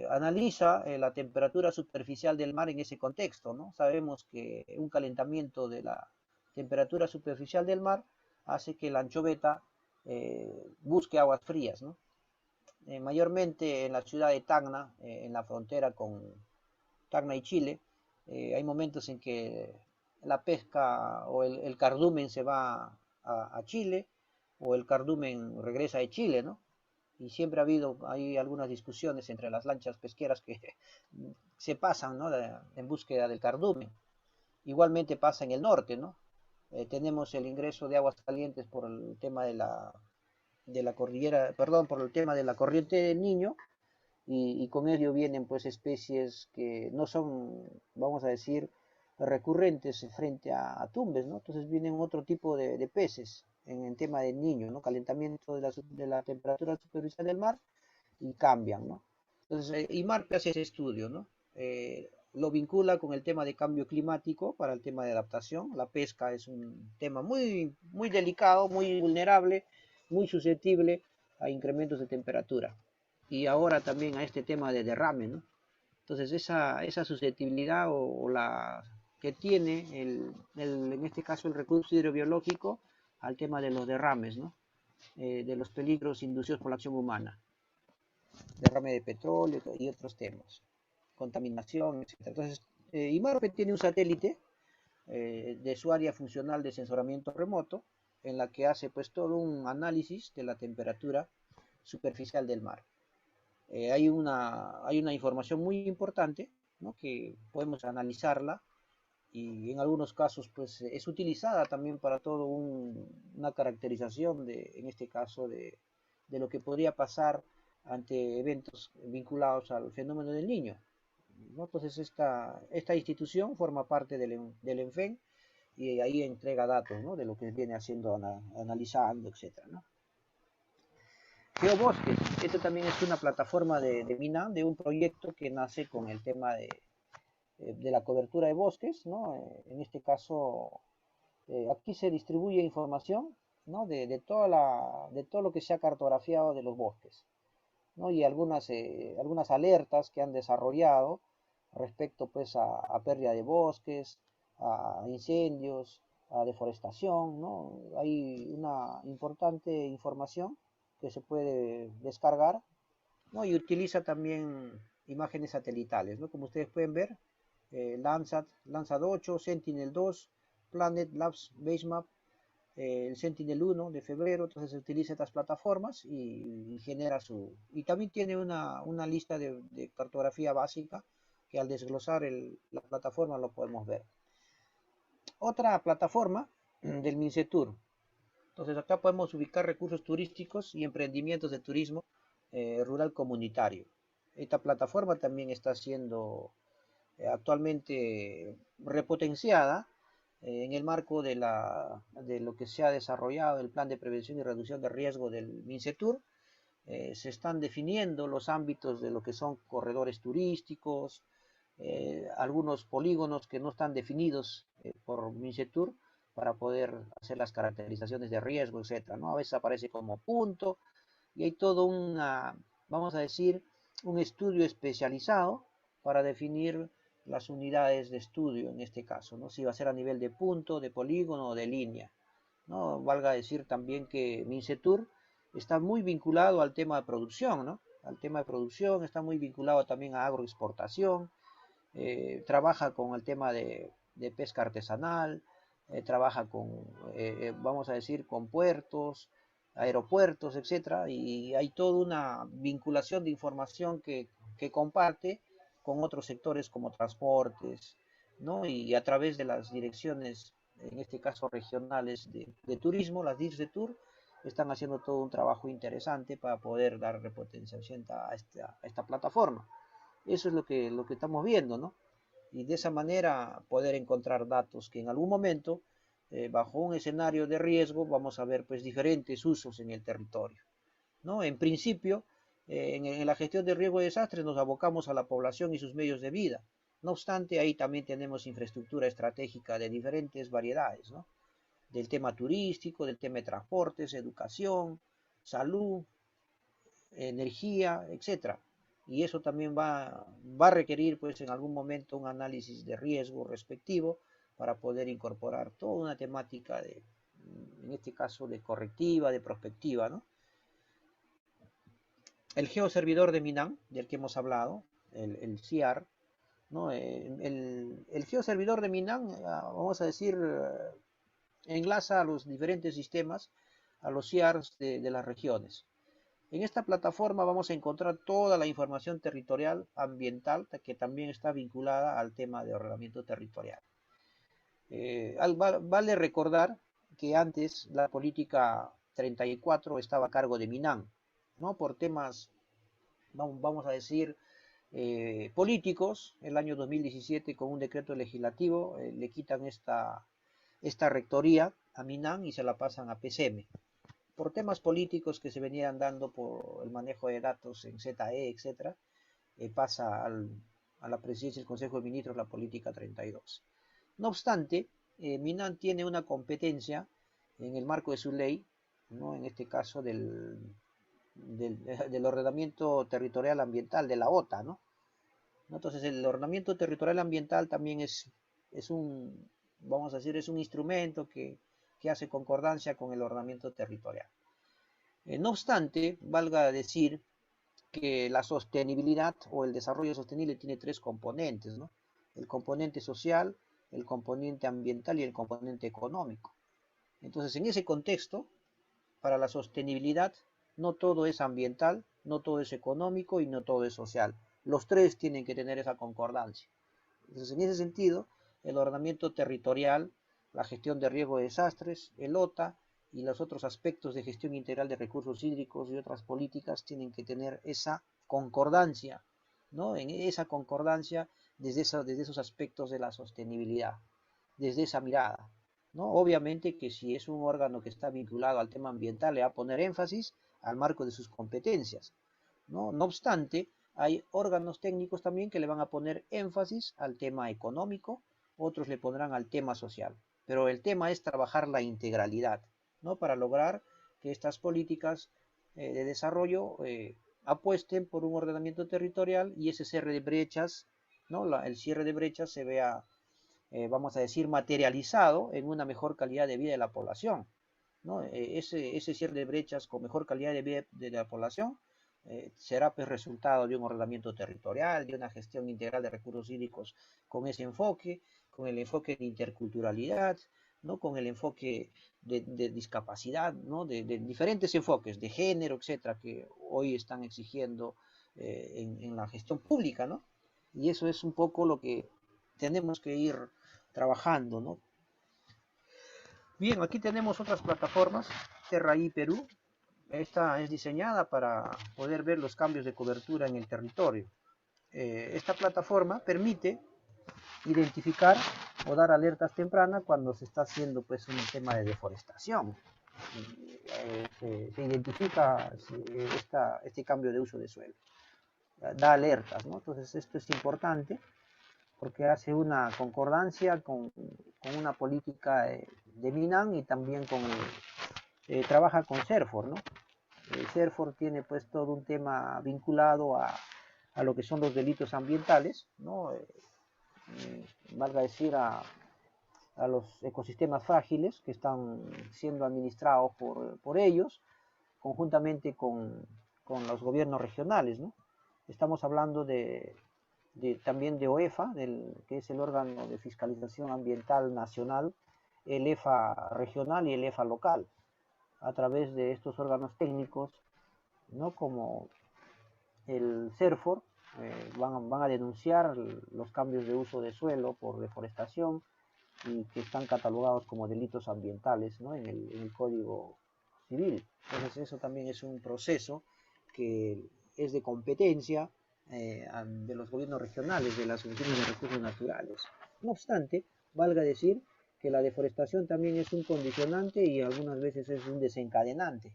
Analiza la temperatura superficial del mar en ese contexto, ¿no? Sabemos que un calentamiento de la temperatura superficial del mar hace que la anchoveta busque aguas frías, ¿no? Mayormente en la ciudad de Tacna, en la frontera con Tacna y Chile, hay momentos en que la pesca o el cardumen se va a Chile o el cardumen regresa de Chile, ¿no? Y siempre hay algunas discusiones entre las lanchas pesqueras que se pasan, ¿no? En búsqueda del cardumen. Igualmente pasa en el norte, ¿no? Tenemos el ingreso de aguas calientes por el tema de la cordillera, perdón, por el tema de la corriente del Niño, y con ello vienen pues especies que no son, vamos a decir, recurrentes frente a tumbes, ¿no? Entonces vienen otro tipo de peces en el tema del Niño, ¿no? Calentamiento de la temperatura superficial del mar y cambian, ¿no? Entonces, IMARPE hace ese estudio, ¿no? Lo vincula con el tema de cambio climático para el tema de adaptación. La pesca es un tema muy delicado, muy vulnerable, muy susceptible a incrementos de temperatura. Y ahora también a este tema de derrame, ¿no? Entonces, esa susceptibilidad o la que tiene, en este caso, el recurso hidrobiológico al tema de los derrames, ¿no? De los peligros inducidos por la acción humana, derrame de petróleo y otros temas, contaminación, etc. Entonces, IMARPE tiene un satélite de su área funcional de sensoramiento remoto, en la que hace pues todo un análisis de la temperatura superficial del mar. Hay una información muy importante, ¿no? Que podemos analizarla y en algunos casos pues es utilizada también para todo una caracterización en este caso de lo que podría pasar ante eventos vinculados al fenómeno del niño, ¿no? Entonces esta institución forma parte del ENFEN y ahí entrega datos, ¿no? De lo que viene haciendo, analizando, etcétera, ¿no? Geobosques, esto también es una plataforma de mina, de un proyecto que nace con el tema de la cobertura de bosques, ¿no? En este caso, aquí se distribuye información, ¿no? De todo lo que se ha cartografiado de los bosques, ¿no? Y algunas alertas que han desarrollado respecto pues a pérdida de bosques, a incendios, a deforestación, ¿no? Hay una importante información que se puede descargar, ¿no? Y utiliza también imágenes satelitales, ¿no? Como ustedes pueden ver, Landsat 8, Sentinel-2, Planet Labs Basemap, el Sentinel-1 de febrero. Entonces se utiliza estas plataformas y genera y también tiene una lista de cartografía básica que al desglosar la plataforma lo podemos ver. Otra plataforma del MINCETUR. Entonces acá podemos ubicar recursos turísticos y emprendimientos de turismo rural comunitario. Esta plataforma también está siendo actualmente repotenciada en el marco de lo que se ha desarrollado el plan de prevención y reducción de riesgo del MINCETUR. Se están definiendo los ámbitos de lo que son corredores turísticos, algunos polígonos que no están definidos por MINCETUR para poder hacer las caracterizaciones de riesgo, etcétera, ¿no? A veces aparece como punto y hay todo vamos a decir, un estudio especializado para definir las unidades de estudio en este caso, ¿no? Si va a ser a nivel de punto, de polígono o de línea, ¿no? Valga decir también que MINCETUR está muy vinculado al tema de producción, ¿no? al tema de producción, está muy vinculado también a agroexportación, trabaja con el tema de pesca artesanal, trabaja con, vamos a decir, con puertos, aeropuertos, etcétera, y hay toda una vinculación de información que comparte con otros sectores como transportes, ¿no? Y a través de las direcciones, en este caso regionales de turismo, las DIRS de Tour, están haciendo todo un trabajo interesante para poder dar repotenciación a esta plataforma. Eso es lo que estamos viendo, ¿no? Y de esa manera poder encontrar datos que en algún momento, bajo un escenario de riesgo, vamos a ver pues diferentes usos en el territorio, ¿no? En principio, en la gestión de riesgo de desastres nos abocamos a la población y sus medios de vida. No obstante, ahí también tenemos infraestructura estratégica de diferentes variedades, ¿no? Del tema turístico, del tema de transportes, educación, salud, energía, etcétera. Y eso también va a requerir, pues, en algún momento un análisis de riesgo respectivo para poder incorporar toda una temática de, en este caso, de correctiva, de prospectiva, ¿no? El geoservidor de Minam, del que hemos hablado, el CIAR, ¿no? El geoservidor de Minam, vamos a decir, enlaza a los diferentes sistemas, a los CIARs de las regiones. En esta plataforma vamos a encontrar toda la información territorial ambiental que también está vinculada al tema de ordenamiento territorial. Vale recordar que antes la política 34 estaba a cargo de Minam, ¿no? Por temas, vamos a decir, políticos. El año 2017, con un decreto legislativo, le quitan esta rectoría a Minam y se la pasan a PCM por temas políticos que se venían dando por el manejo de datos en ZE, etcétera, pasa a la presidencia del Consejo de Ministros la política 32. No obstante, Minam tiene una competencia en el marco de su ley, ¿no? En este caso del ordenamiento territorial ambiental, de la OTA, ¿no? Entonces el ordenamiento territorial ambiental también es un, vamos a decir, es un instrumento que hace concordancia con el ordenamiento territorial. No obstante, valga decir que la sostenibilidad o el desarrollo sostenible tiene tres componentes, ¿no? El componente social, el componente ambiental y el componente económico. Entonces, en ese contexto, para la sostenibilidad, no todo es ambiental, no todo es económico y no todo es social. Los tres tienen que tener esa concordancia. Entonces, en ese sentido, el ordenamiento territorial, la gestión de riesgo de desastres, el OTA y los otros aspectos de gestión integral de recursos hídricos y otras políticas tienen que tener esa concordancia, ¿no? En esa concordancia desde esos aspectos de la sostenibilidad, desde esa mirada, ¿no? Obviamente que si es un órgano que está vinculado al tema ambiental, le va a poner énfasis al marco de sus competencias, ¿no? No obstante, hay órganos técnicos también que le van a poner énfasis al tema económico, otros le pondrán al tema social, pero el tema es trabajar la integralidad, ¿no? Para lograr que estas políticas de desarrollo apuesten por un ordenamiento territorial y ese cierre de brechas, ¿no? El cierre de brechas se vea, vamos a decir, materializado en una mejor calidad de vida de la población, ¿no? Ese cierre de brechas con mejor calidad de vida de la población será pues resultado de un ordenamiento territorial, de una gestión integral de recursos hídricos con ese enfoque, con el enfoque de interculturalidad, ¿no? Con el enfoque de discapacidad, ¿no? De diferentes enfoques, de género, etcétera, que hoy están exigiendo en la gestión pública, ¿no? Y eso es un poco lo que tenemos que ir trabajando, ¿no? Bien, aquí tenemos otras plataformas, Terra.ai Perú. Esta es diseñada para poder ver los cambios de cobertura en el territorio. Esta plataforma permite identificar o dar alertas tempranas cuando se está haciendo pues un tema de deforestación. Se identifica este cambio de uso de suelo, da alertas, ¿no? Entonces esto es importante porque hace una concordancia con una política de Minam y también trabaja con CERFOR, ¿no? CERFOR tiene pues todo un tema vinculado a lo que son los delitos ambientales, ¿no? Valga decir a los ecosistemas frágiles que están siendo administrados por ellos, conjuntamente con con los gobiernos regionales, ¿no? Estamos hablando también de OEFA, que es el órgano de fiscalización ambiental nacional, el EFA regional y el EFA local. A través de estos órganos técnicos, ¿no? Como el CERFOR, van a denunciar los cambios de uso de suelo por deforestación y que están catalogados como delitos ambientales, ¿no? en el Código Civil. Entonces eso también es un proceso que es de competencia de los gobiernos regionales, de las funciones de recursos naturales. No obstante, valga decir que la deforestación también es un condicionante y algunas veces es un desencadenante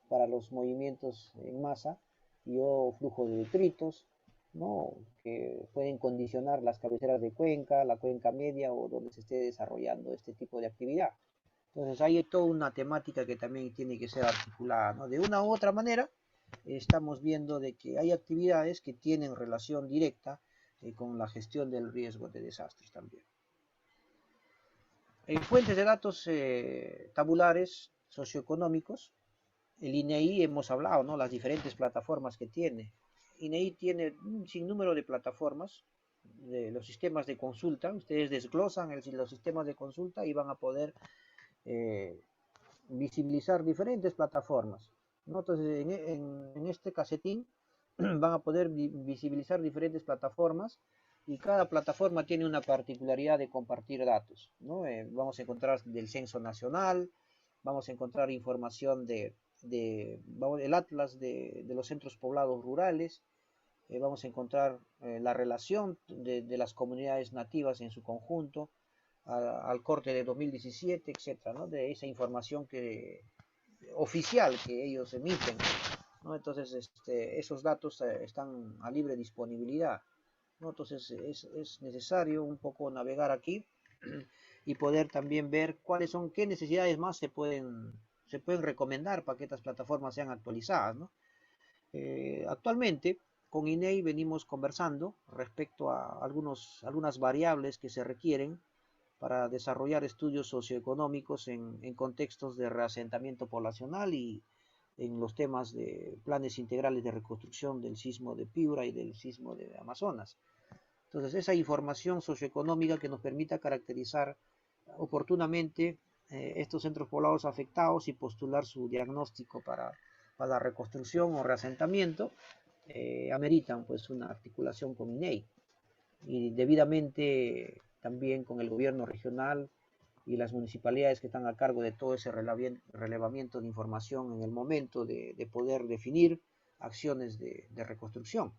para los movimientos en masa o flujo de detritos, ¿no? Que pueden condicionar las cabeceras de cuenca, la cuenca media o donde se esté desarrollando este tipo de actividad. Entonces hay toda una temática que también tiene que ser articulada, ¿no? De una u otra manera, estamos viendo de que hay actividades que tienen relación directa con la gestión del riesgo de desastres también. En fuentes de datos tabulares socioeconómicos, el INEI hemos hablado, ¿no? Las diferentes plataformas que tiene. INEI tiene un sinnúmero de plataformas, de los sistemas de consulta. Ustedes desglosan los sistemas de consulta y van a poder visibilizar diferentes plataformas, ¿no? Entonces, en este casetín van a poder visibilizar diferentes plataformas y cada plataforma tiene una particularidad de compartir datos, ¿no? Vamos a encontrar del Censo Nacional, vamos a encontrar información el atlas de los centros poblados rurales, vamos a encontrar la relación de las comunidades nativas en su conjunto, al corte de 2017, etcétera, ¿no? De esa información oficial que ellos emiten, ¿no? Entonces, esos datos están a libre disponibilidad, ¿no? Entonces, es necesario un poco navegar aquí y poder también ver qué necesidades más se pueden recomendar para que estas plataformas sean actualizadas, ¿no? Actualmente, con INEI venimos conversando respecto a algunas variables que se requieren para desarrollar estudios socioeconómicos en contextos de reasentamiento poblacional y en los temas de planes integrales de reconstrucción del sismo de Piura y del sismo de Amazonas. Entonces, esa información socioeconómica que nos permita caracterizar oportunamente estos centros poblados afectados y postular su diagnóstico para la reconstrucción o reasentamiento, ameritan pues una articulación con INEI y debidamente también con el gobierno regional y las municipalidades que están a cargo de todo ese relevamiento de información en el momento de poder definir acciones de reconstrucción.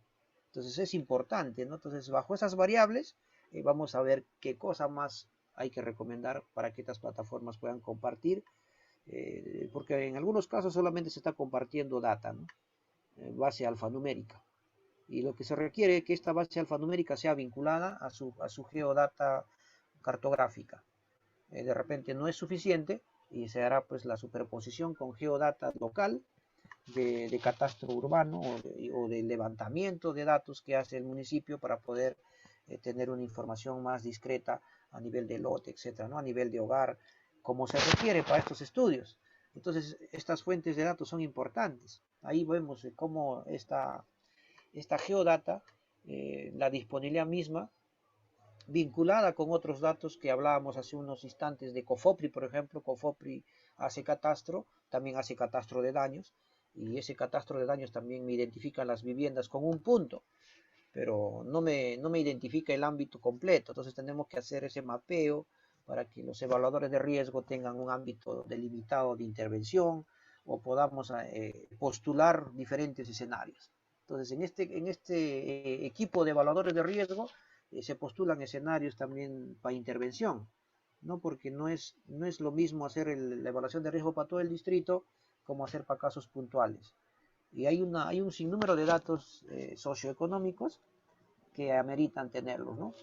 Entonces es importante, ¿no? Entonces bajo esas variables vamos a ver qué cosa más hay que recomendar para que estas plataformas puedan compartir, porque en algunos casos solamente se está compartiendo data, ¿no? Base alfanumérica. Y lo que se requiere es que esta base alfanumérica sea vinculada a su geodata cartográfica. De repente no es suficiente y se hará pues la superposición con geodata local de catastro urbano o de levantamiento de datos que hace el municipio para poder tener una información más discreta a nivel de lote, etcétera, ¿no? A nivel de hogar, como se requiere para estos estudios. Entonces, estas fuentes de datos son importantes. Ahí vemos cómo esta geodata, la disponibilidad misma, vinculada con otros datos que hablábamos hace unos instantes de COFOPRI, por ejemplo. COFOPRI hace catastro, también hace catastro de daños, y ese catastro de daños también me identifica las viviendas con un punto, pero no me identifica el ámbito completo. Entonces tenemos que hacer ese mapeo para que los evaluadores de riesgo tengan un ámbito delimitado de intervención o podamos postular diferentes escenarios. Entonces en este equipo de evaluadores de riesgo se postulan escenarios también para intervención, ¿no? Porque no es lo mismo hacer la evaluación de riesgo para todo el distrito como hacer para casos puntuales. Y hay un sinnúmero de datos socioeconómicos que ameritan tenerlos, ¿no?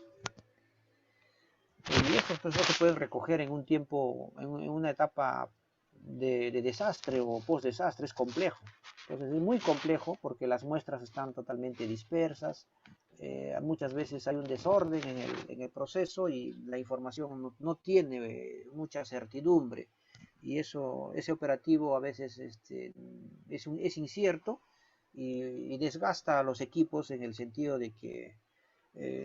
Y estos pues no se pueden recoger en un tiempo, en una etapa de desastre o post-desastre, es complejo. Entonces es muy complejo porque las muestras están totalmente dispersas, muchas veces hay un desorden en el proceso y la información no tiene mucha certidumbre y ese operativo a veces es incierto y desgasta a los equipos en el sentido de que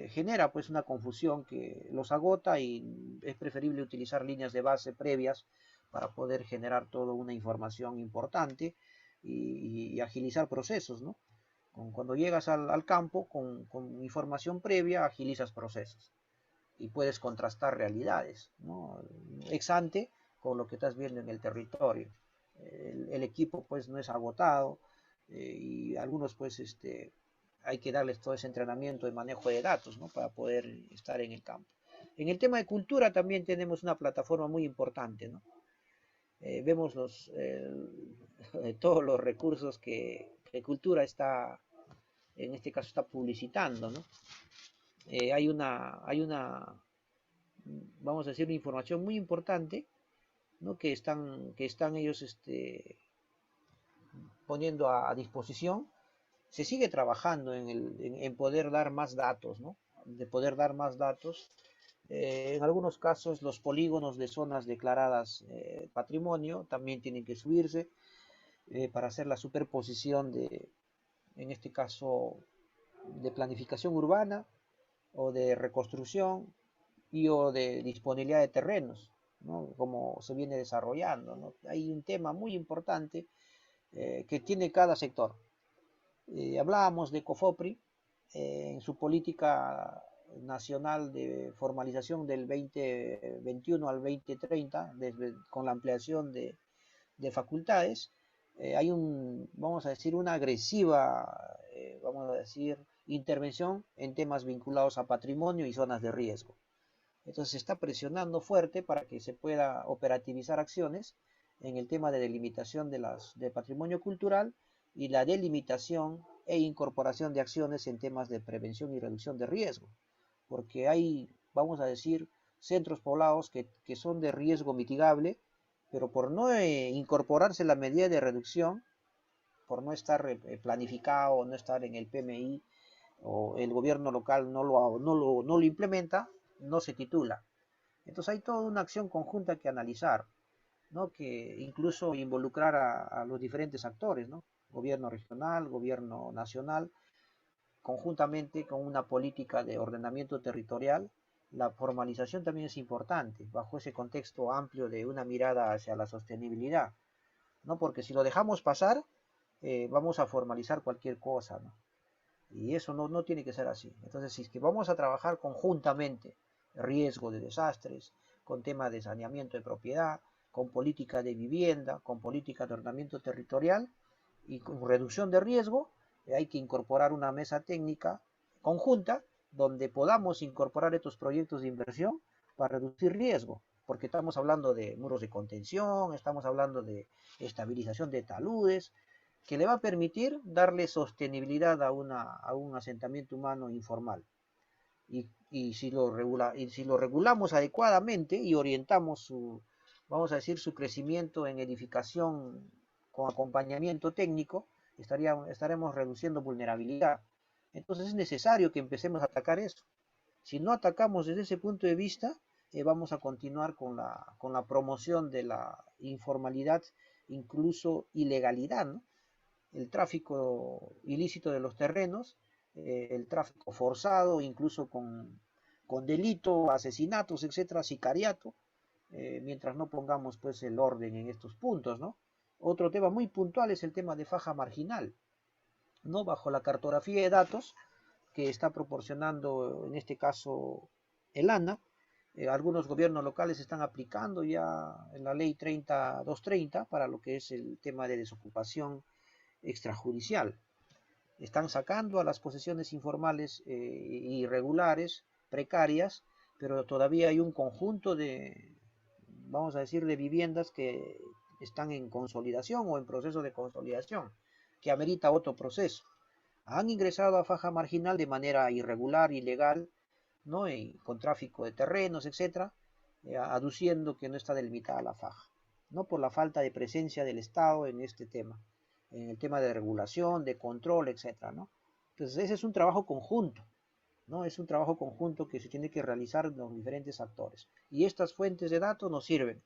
genera pues una confusión que los agota y es preferible utilizar líneas de base previas para poder generar toda una información importante y agilizar procesos, ¿no? Cuando llegas al campo con información previa, agilizas procesos y puedes contrastar realidades, ¿no? Ex ante con lo que estás viendo en el territorio. El equipo pues no es agotado y algunos pues hay que darles todo ese entrenamiento de manejo de datos, ¿no? Para poder estar en el campo. En el tema de cultura también tenemos una plataforma muy importante, ¿no? Vemos todos los recursos que cultura está, en este caso está publicitando, ¿no? Vamos a decir, una información muy importante, ¿no? Que están ellos poniendo a disposición. Se sigue trabajando en poder dar más datos, ¿no? De poder dar más datos. En algunos casos los polígonos de zonas declaradas patrimonio también tienen que subirse para hacer la superposición en este caso, de planificación urbana o de reconstrucción o de disponibilidad de terrenos, ¿no? Como se viene desarrollando, ¿no? Hay un tema muy importante que tiene cada sector. Hablábamos de COFOPRI en su política nacional de formalización del 2021 al 2030, con la ampliación de facultades. Hay vamos a decir, una agresiva, vamos a decir, intervención en temas vinculados a patrimonio y zonas de riesgo. Entonces se está presionando fuerte para que se pueda operativizar acciones en el tema de delimitación de patrimonio cultural y la delimitación e incorporación de acciones en temas de prevención y reducción de riesgo. Porque hay, vamos a decir, centros poblados que son de riesgo mitigable, pero por no incorporarse la medida de reducción, por no estar planificado, no estar en el PMI, o el gobierno local no lo implementa, no se titula. Entonces hay toda una acción conjunta que analizar, ¿no? Que incluso involucrar a los diferentes actores, ¿no? Gobierno regional, gobierno nacional, conjuntamente con una política de ordenamiento territorial. La formalización también es importante, bajo ese contexto amplio de una mirada hacia la sostenibilidad, ¿no? Porque si lo dejamos pasar, vamos a formalizar cualquier cosa, ¿no? Y eso no tiene que ser así. Entonces, si es que vamos a trabajar conjuntamente, riesgo de desastres, con temas de saneamiento de propiedad, con política de vivienda, con política de ordenamiento territorial y con reducción de riesgo, hay que incorporar una mesa técnica conjunta donde podamos incorporar estos proyectos de inversión para reducir riesgo, porque estamos hablando de muros de contención, estamos hablando de estabilización de taludes, que le va a permitir darle sostenibilidad a un asentamiento humano informal. Y si lo regulamos adecuadamente y orientamos vamos a decir, su crecimiento en edificación con acompañamiento técnico, estaremos reduciendo vulnerabilidad. Entonces es necesario que empecemos a atacar eso. Si no atacamos desde ese punto de vista, vamos a continuar con la promoción de la informalidad, incluso ilegalidad, ¿no? El tráfico ilícito de los terrenos, el tráfico forzado, incluso con delito, asesinatos, etcétera, sicariato, mientras no pongamos pues el orden en estos puntos, ¿no? Otro tema muy puntual es el tema de faja marginal, ¿no? Bajo la cartografía de datos que está proporcionando en este caso el ANA, algunos gobiernos locales están aplicando ya en la ley 230 para lo que es el tema de desocupación extrajudicial. Están sacando a las posesiones informales irregulares, precarias, pero todavía hay un conjunto vamos a decir, de viviendas que están en consolidación o en proceso de consolidación, que amerita otro proceso. Han ingresado a faja marginal de manera irregular, ilegal, ¿no? Y con tráfico de terrenos, etcétera, aduciendo que no está delimitada la faja, ¿no? Por la falta de presencia del Estado en este tema, en el tema de regulación, de control, etcétera, ¿no? Entonces ese es un trabajo conjunto, ¿no? Es un trabajo conjunto que se tiene que realizar los diferentes actores. Y estas fuentes de datos nos sirven.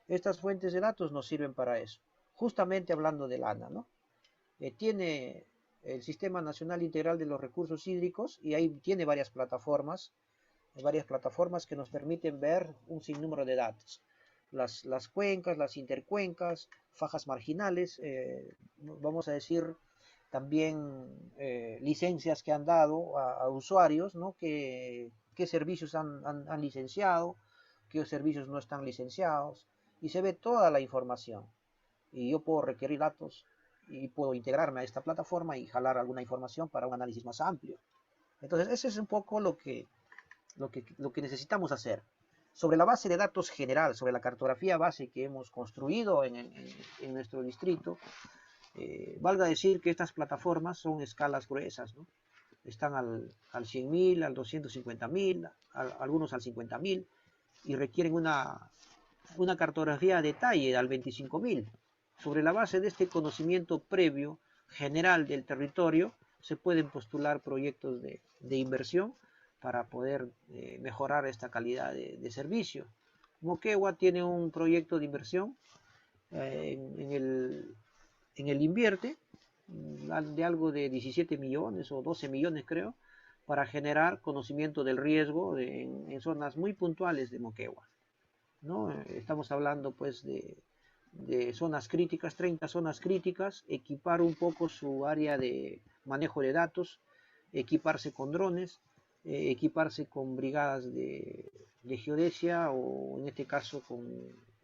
Estas fuentes de datos nos sirven para eso. Justamente hablando del ANA, ¿no? Tiene el Sistema Nacional Integral de los Recursos Hídricos, y ahí tiene varias plataformas que nos permiten ver un sinnúmero de datos. Las cuencas, las intercuencas, fajas marginales, vamos a decir también licencias que han dado a usuarios, ¿no? Qué servicios han licenciado, qué servicios no están licenciados, y se ve toda la información. Y yo puedo requerir datos y puedo integrarme a esta plataforma y jalar alguna información para un análisis más amplio. Entonces, ese es un poco lo que necesitamos hacer. Sobre la base de datos general, sobre la cartografía base que hemos construido en nuestro distrito, valga decir que estas plataformas son escalas gruesas, ¿no? Están al 100.000, al 250.000, algunos al 50.000, y requieren una cartografía a detalle al 25.000. Sobre la base de este conocimiento previo general del territorio, se pueden postular proyectos de inversión para poder mejorar esta calidad de servicio. Moquegua tiene un proyecto de inversión en el Invierte, de algo de 17 millones o 12 millones creo, para generar conocimiento del riesgo en zonas muy puntuales de Moquegua, ¿no? Estamos hablando pues de zonas críticas, 30 zonas críticas, equipar un poco su área de manejo de datos, equiparse con drones, equiparse con brigadas de geodesia, o en este caso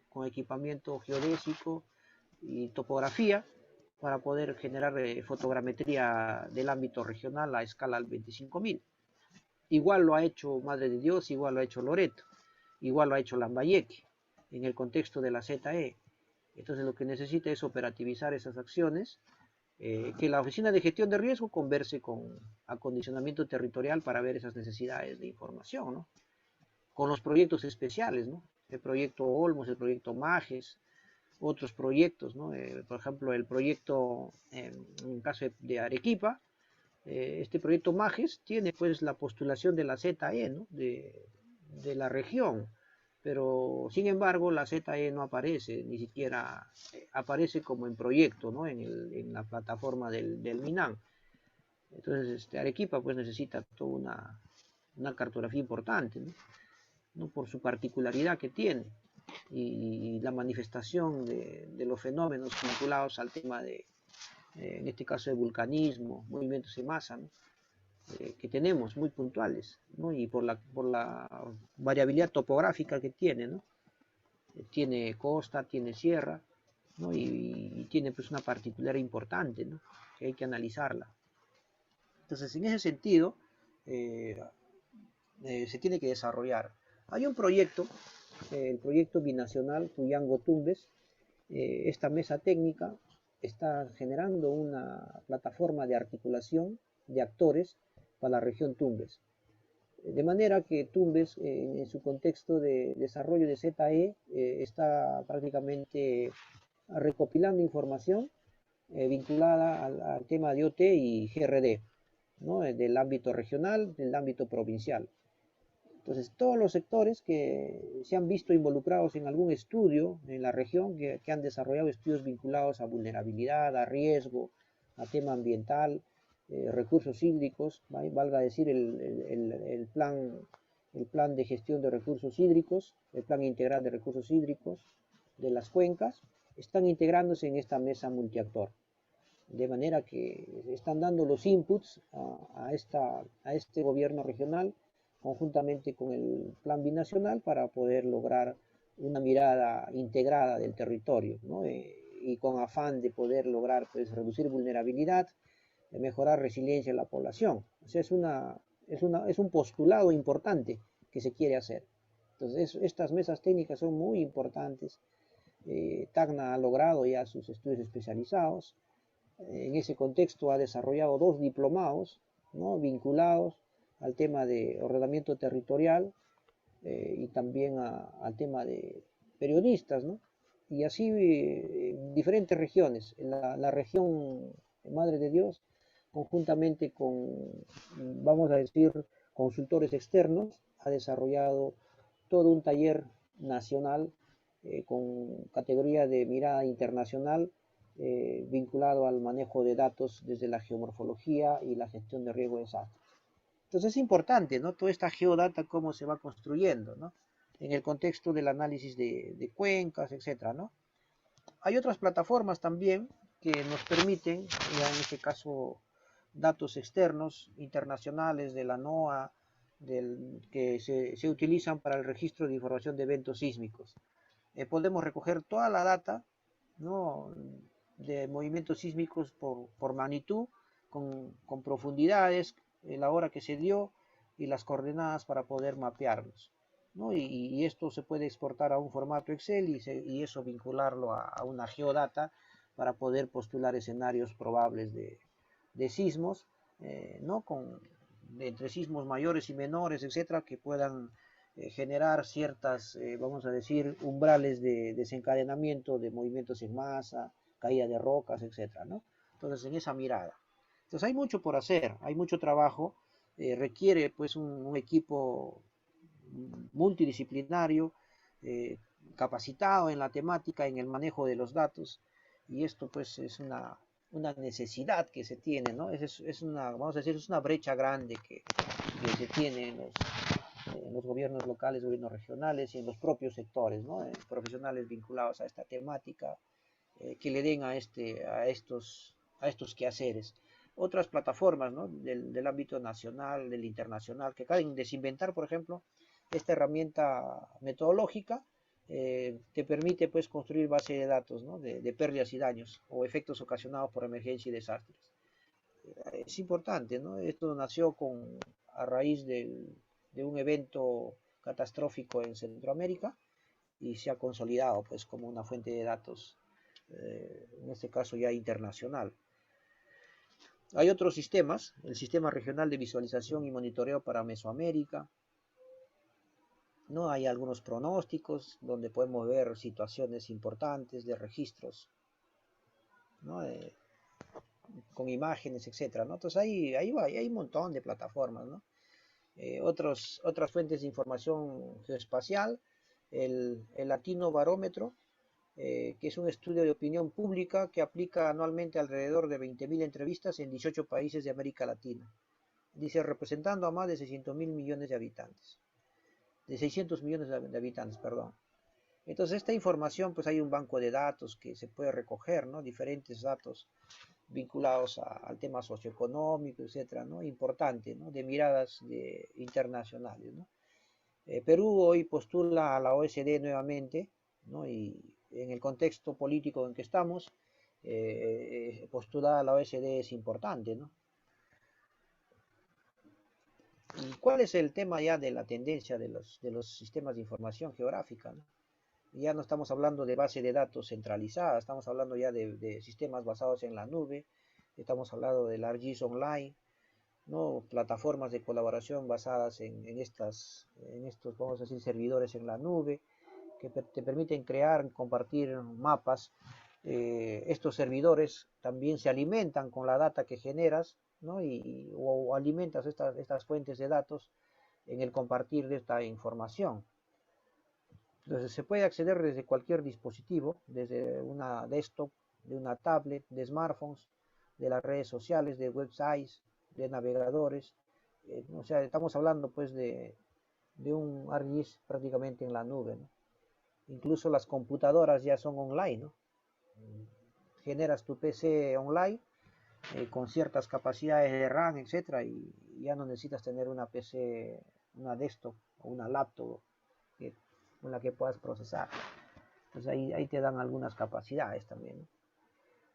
con equipamiento geodésico y topografía, para poder generar fotogrametría del ámbito regional a escala al 25.000. Igual lo ha hecho Madre de Dios, igual lo ha hecho Loreto, igual lo ha hecho Lambayeque, en el contexto de la ZE. Entonces lo que necesita es operativizar esas acciones, que la Oficina de Gestión de Riesgo converse con acondicionamiento territorial para ver esas necesidades de información, ¿no? Con los proyectos especiales, ¿no? El proyecto Olmos, el proyecto Majes, otros proyectos, ¿no? Por ejemplo, el proyecto, en el caso de Arequipa, este proyecto Majes tiene pues la postulación de la ZE, ¿no? de la región, pero sin embargo la ZE no aparece, ni siquiera aparece como en proyecto, ¿no? en la plataforma del MINAN. Entonces Arequipa pues necesita toda una cartografía importante, ¿no? ¿No? Por su particularidad que tiene y la manifestación de los fenómenos vinculados al tema en este caso de vulcanismo, movimientos en masa, ¿no? Que tenemos muy puntuales, ¿no? Y por la variabilidad topográfica que tiene, ¿no? Tiene costa, tiene sierra, ¿no? Y tiene pues una particularidad importante, ¿no? Que hay que analizarla. Entonces, en ese sentido, se tiene que desarrollar. Hay un proyecto, el proyecto binacional Puyango-Tumbes. Esta mesa técnica está generando una plataforma de articulación de actores para la región Tumbes. De manera que Tumbes, en su contexto de desarrollo de ZE, está prácticamente recopilando información vinculada al tema de OT y GRD, ¿no? Del ámbito regional, del ámbito provincial. Entonces, todos los sectores que se han visto involucrados en algún estudio en la región, que han desarrollado estudios vinculados a vulnerabilidad, a riesgo, a tema ambiental, recursos hídricos, ¿vale? Valga decir el plan de gestión de recursos hídricos, el plan integral de recursos hídricos de las cuencas, están integrándose en esta mesa multiactor. De manera que están dando los inputs a este gobierno regional, conjuntamente con el plan binacional, para poder lograr una mirada integrada del territorio, ¿no? Y con afán de poder lograr pues, reducir vulnerabilidad, mejorar resiliencia en la población. O sea, es un postulado importante que se quiere hacer. Entonces, estas mesas técnicas son muy importantes. Tacna ha logrado ya sus estudios especializados. En ese contexto ha desarrollado 2 diplomados, ¿no? Vinculados al tema de ordenamiento territorial y también al tema de periodistas, ¿no? Y así diferentes regiones. La región Madre de Dios, conjuntamente con, vamos a decir, consultores externos, ha desarrollado todo un taller nacional con categoría de mirada internacional, vinculado al manejo de datos desde la geomorfología y la gestión de riesgo de desastres. Entonces es importante, ¿no? Toda esta geodata, cómo se va construyendo, ¿no? En el contexto del análisis de cuencas, etcétera, ¿no? Hay otras plataformas también que nos permiten, ya en este caso, datos externos, internacionales de la NOAA, que se utilizan para el registro de información de eventos sísmicos. Podemos recoger toda la data, ¿no? De movimientos sísmicos por magnitud, con profundidades, la hora que se dio y las coordenadas para poder mapearlos, ¿no? Y esto se puede exportar a un formato Excel y eso vincularlo a una geodata para poder postular escenarios probables de sismos, ¿no? Entre sismos mayores y menores, etcétera, que puedan generar ciertas, vamos a decir, umbrales de desencadenamiento de movimientos en masa, caída de rocas, etcétera, ¿no? Entonces, en esa mirada. Entonces, hay mucho por hacer, hay mucho trabajo, requiere pues un equipo multidisciplinario, eh, capacitado en la temática, en el manejo de los datos, y esto pues es una necesidad que se tiene, ¿no? Es una, vamos a decir, es una brecha grande que se tiene en los gobiernos locales, gobiernos regionales y en los propios sectores, ¿no? Profesionales vinculados a esta temática, que le den a estos quehaceres. Otras plataformas, ¿no? Del ámbito nacional, del internacional, que acaban de desinventar, por ejemplo, esta herramienta metodológica, te permite pues construir base de datos, ¿no? De pérdidas y daños o efectos ocasionados por emergencia y desastres. Es importante, ¿no? Esto nació a raíz de un evento catastrófico en Centroamérica y se ha consolidado pues como una fuente de datos, en este caso ya internacional. Hay otros sistemas, el Sistema Regional de Visualización y Monitoreo para Mesoamérica, ¿no? Hay algunos pronósticos donde podemos ver situaciones importantes de registros, ¿no? Con imágenes, etcétera, ¿no? Entonces hay un montón de plataformas, ¿no? Otras fuentes de información geoespacial, el Latino Barómetro, que es un estudio de opinión pública que aplica anualmente alrededor de 20.000 entrevistas en 18 países de América Latina. Dice, representando a más de 600.000 millones de habitantes. De 600 millones de habitantes, perdón. Entonces, esta información, pues hay un banco de datos que se puede recoger, ¿no? Diferentes datos vinculados al tema socioeconómico, etcétera, ¿no? Importante, ¿no? De miradas internacionales, ¿no? Perú hoy postula a la OSD nuevamente, ¿no? Y en el contexto político en que estamos, postular a la OSD es importante, ¿no? ¿Y cuál es el tema ya de la tendencia de los sistemas de información geográfica, ¿no? Ya no estamos hablando de base de datos centralizada, estamos hablando ya de sistemas basados en la nube, estamos hablando del ArcGIS Online, ¿no? Plataformas de colaboración basadas en estos, vamos a decir, servidores en la nube, que te permiten crear, compartir mapas. Estos servidores también se alimentan con la data que generas, ¿no? O alimentas estas fuentes de datos en el compartir de esta información. Entonces se puede acceder desde cualquier dispositivo, desde una desktop, de una tablet, de smartphones, de las redes sociales, de websites, de navegadores. O sea, estamos hablando pues de un ArcGIS prácticamente en la nube, ¿no? Incluso las computadoras ya son online, ¿no? Generas tu PC online, con ciertas capacidades de RAM, etcétera, y ya no necesitas tener una PC, una desktop o una laptop con la que puedas procesar. Entonces ahí te dan algunas capacidades también, ¿no?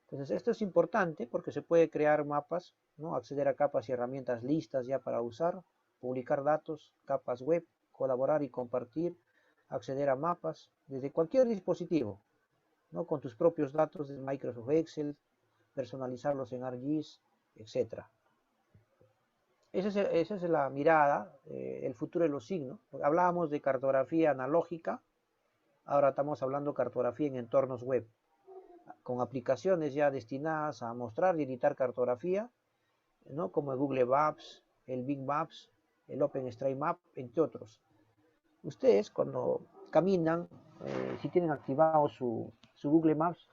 Entonces esto es importante porque se puede crear mapas, ¿no? Acceder a capas y herramientas listas ya para usar, publicar datos, capas web, colaborar y compartir, acceder a mapas desde cualquier dispositivo, ¿no? Con tus propios datos de Microsoft Excel, personalizarlos en ArcGIS, etcétera. Esa es la mirada, el futuro de los signos. Hablábamos de cartografía analógica, ahora estamos hablando de cartografía en entornos web, con aplicaciones ya destinadas a mostrar y editar cartografía, ¿no? Como el Google Maps, el Bing Maps, el OpenStreetMap, entre otros. Ustedes cuando caminan, si tienen activado su Google Maps,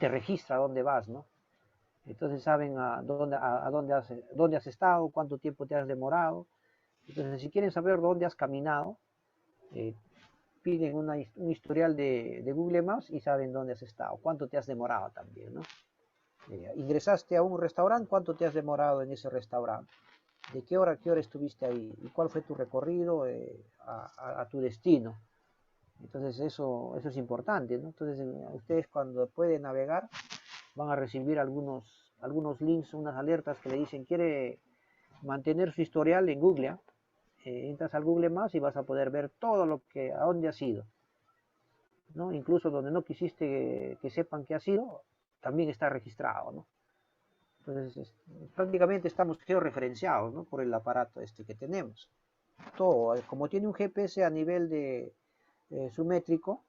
te registra a dónde vas, ¿no? Entonces saben dónde has estado, cuánto tiempo te has demorado. Entonces, si quieren saber dónde has caminado, eh, piden un historial de Google Maps y saben dónde has estado, cuánto te has demorado también, ¿no? Ingresaste a un restaurante, cuánto te has demorado en ese restaurante, de qué hora a qué hora estuviste ahí y cuál fue tu recorrido a tu destino. Entonces eso es importante, ¿no? Entonces ustedes cuando pueden navegar van a recibir algunos links, unas alertas que le dicen quiere mantener su historial en Google, ¿eh? Entras al Google Maps y vas a poder ver todo lo que, a dónde has ido, ¿no? Incluso donde no quisiste que sepan que has ido, también está registrado, ¿no? Entonces, prácticamente estamos georreferenciados, ¿no? Por el aparato este que tenemos. Todo, como tiene un GPS a nivel de sumétrico,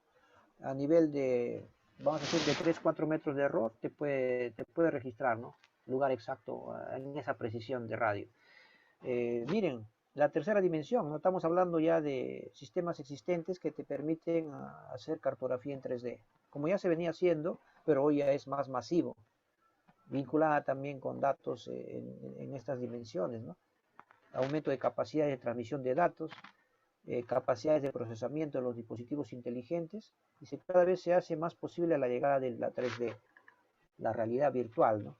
a nivel de, vamos a decir, de 3-4 metros de error, te puede registrar, ¿no? Lugar exacto en esa precisión de radio. Miren, la tercera dimensión, no estamos hablando ya de sistemas existentes que te permiten hacer cartografía en 3D, como ya se venía haciendo, pero hoy ya es más masivo, vinculada también con datos en estas dimensiones, ¿no? Aumento de capacidad de transmisión de datos, capacidades de procesamiento de los dispositivos inteligentes, y cada vez se hace más posible la llegada de la 3D, la realidad virtual, ¿no?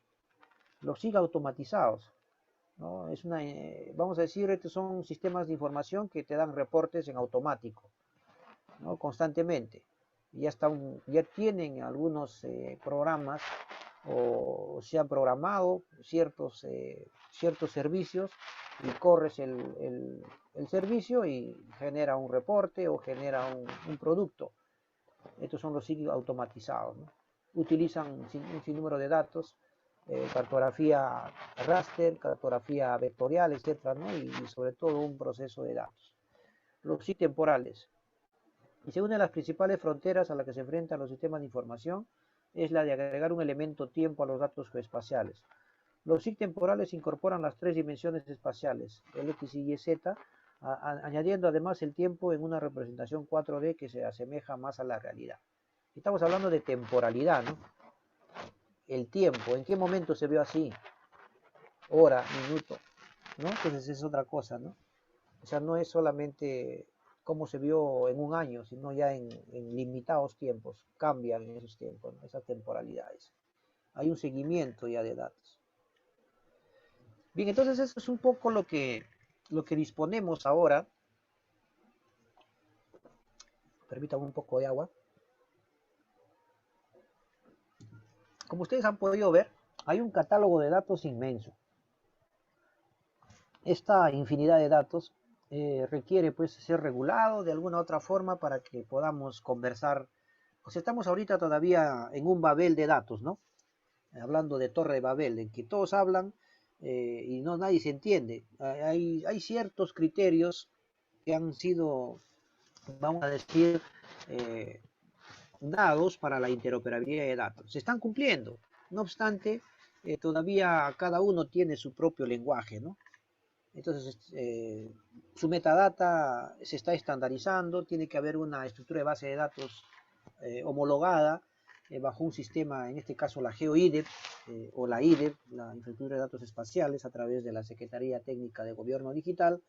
Los SIG automatizados, ¿no? Vamos a decir, estos son sistemas de información que te dan reportes en automático, ¿no? Constantemente. Ya tienen algunos programas o se han programado ciertos servicios y corres el servicio y genera un reporte o genera un producto. Estos son los sitios automatizados, ¿no? Utilizan un sinnúmero de datos, cartografía raster, cartografía vectorial, etcétera, ¿no? Y sobre todo un proceso de datos. Los SIG temporales. Y según de las principales fronteras a las que se enfrentan los sistemas de información es la de agregar un elemento tiempo a los datos geoespaciales. Los SIG temporales incorporan las tres dimensiones espaciales, el X, Y y Z, añadiendo además el tiempo en una representación 4D que se asemeja más a la realidad. Estamos hablando de temporalidad, ¿no? El tiempo, ¿en qué momento se vio así? Hora, minuto, ¿no? Entonces es otra cosa, ¿no? O sea, no es solamente cómo se vio en un año, sino ya en limitados tiempos, cambian en esos tiempos, ¿no? Esas temporalidades. Hay un seguimiento ya de datos. Bien, entonces eso es un poco lo que disponemos ahora. Permítanme un poco de agua. Como ustedes han podido ver, hay un catálogo de datos inmenso. Esta infinidad de datos requiere pues ser regulado de alguna otra forma para que podamos conversar. Pues estamos ahorita todavía en un Babel de datos, ¿no? Hablando de Torre de Babel, en que todos hablan y no nadie se entiende. Hay ciertos criterios que han sido, vamos a decir, eh, dados para la interoperabilidad de datos. Se están cumpliendo. No obstante, todavía cada uno tiene su propio lenguaje, ¿no? Entonces, su metadata se está estandarizando, tiene que haber una estructura de base de datos homologada bajo un sistema, en este caso la GeoIDEP o la IDEP, la Infraestructura de Datos Espaciales, a través de la Secretaría Técnica de Gobierno Digital,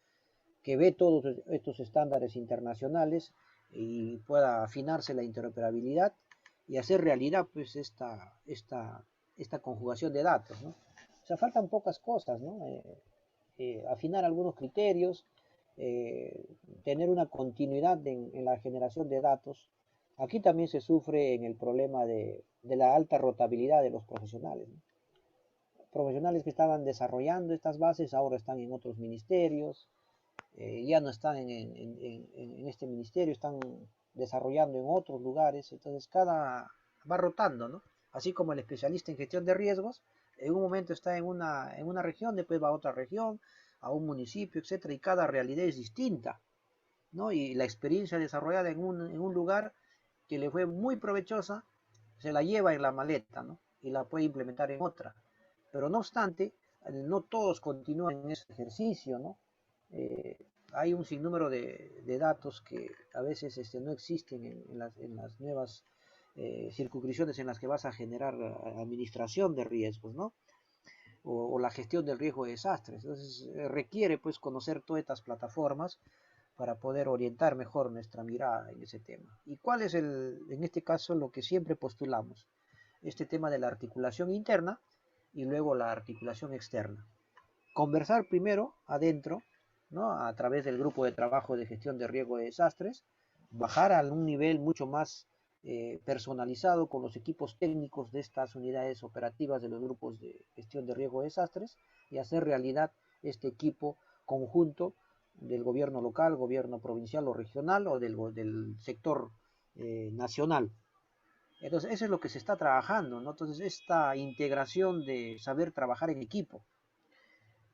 que ve todos estos estándares internacionales y pueda afinarse la interoperabilidad y hacer realidad pues esta conjugación de datos, ¿no? O sea, faltan pocas cosas, ¿no? Afinar algunos criterios, tener una continuidad en la generación de datos. Aquí también se sufre en el problema de la alta rotabilidad de los profesionales, ¿no? Profesionales que estaban desarrollando estas bases ahora están en otros ministerios, ya no están en este ministerio, están desarrollando en otros lugares, entonces va rotando, ¿no? Así como el especialista en gestión de riesgos, en un momento está en una región, después va a otra región, a un municipio, etcétera, y cada realidad es distinta, ¿no? Y la experiencia desarrollada en un lugar que le fue muy provechosa, se la lleva en la maleta, ¿no? Y la puede implementar en otra. Pero no obstante, no todos continúan en ese ejercicio, ¿no? Eh, hay un sinnúmero de datos que a veces no existen en las nuevas circunscripciones en las que vas a generar administración de riesgos, ¿no? O la gestión del riesgo de desastres. Entonces requiere pues conocer todas estas plataformas para poder orientar mejor nuestra mirada en ese tema. ¿Y cuál es en este caso lo que siempre postulamos? Este tema de la articulación interna y luego la articulación externa. Conversar primero adentro, ¿no? A través del grupo de trabajo de gestión de riesgo de desastres, bajar a un nivel mucho más personalizado con los equipos técnicos de estas unidades operativas de los grupos de gestión de riesgo de desastres y hacer realidad este equipo conjunto del gobierno local, gobierno provincial o regional o del sector nacional. Entonces, eso es lo que se está trabajando, ¿no? Entonces, esta integración de saber trabajar en equipo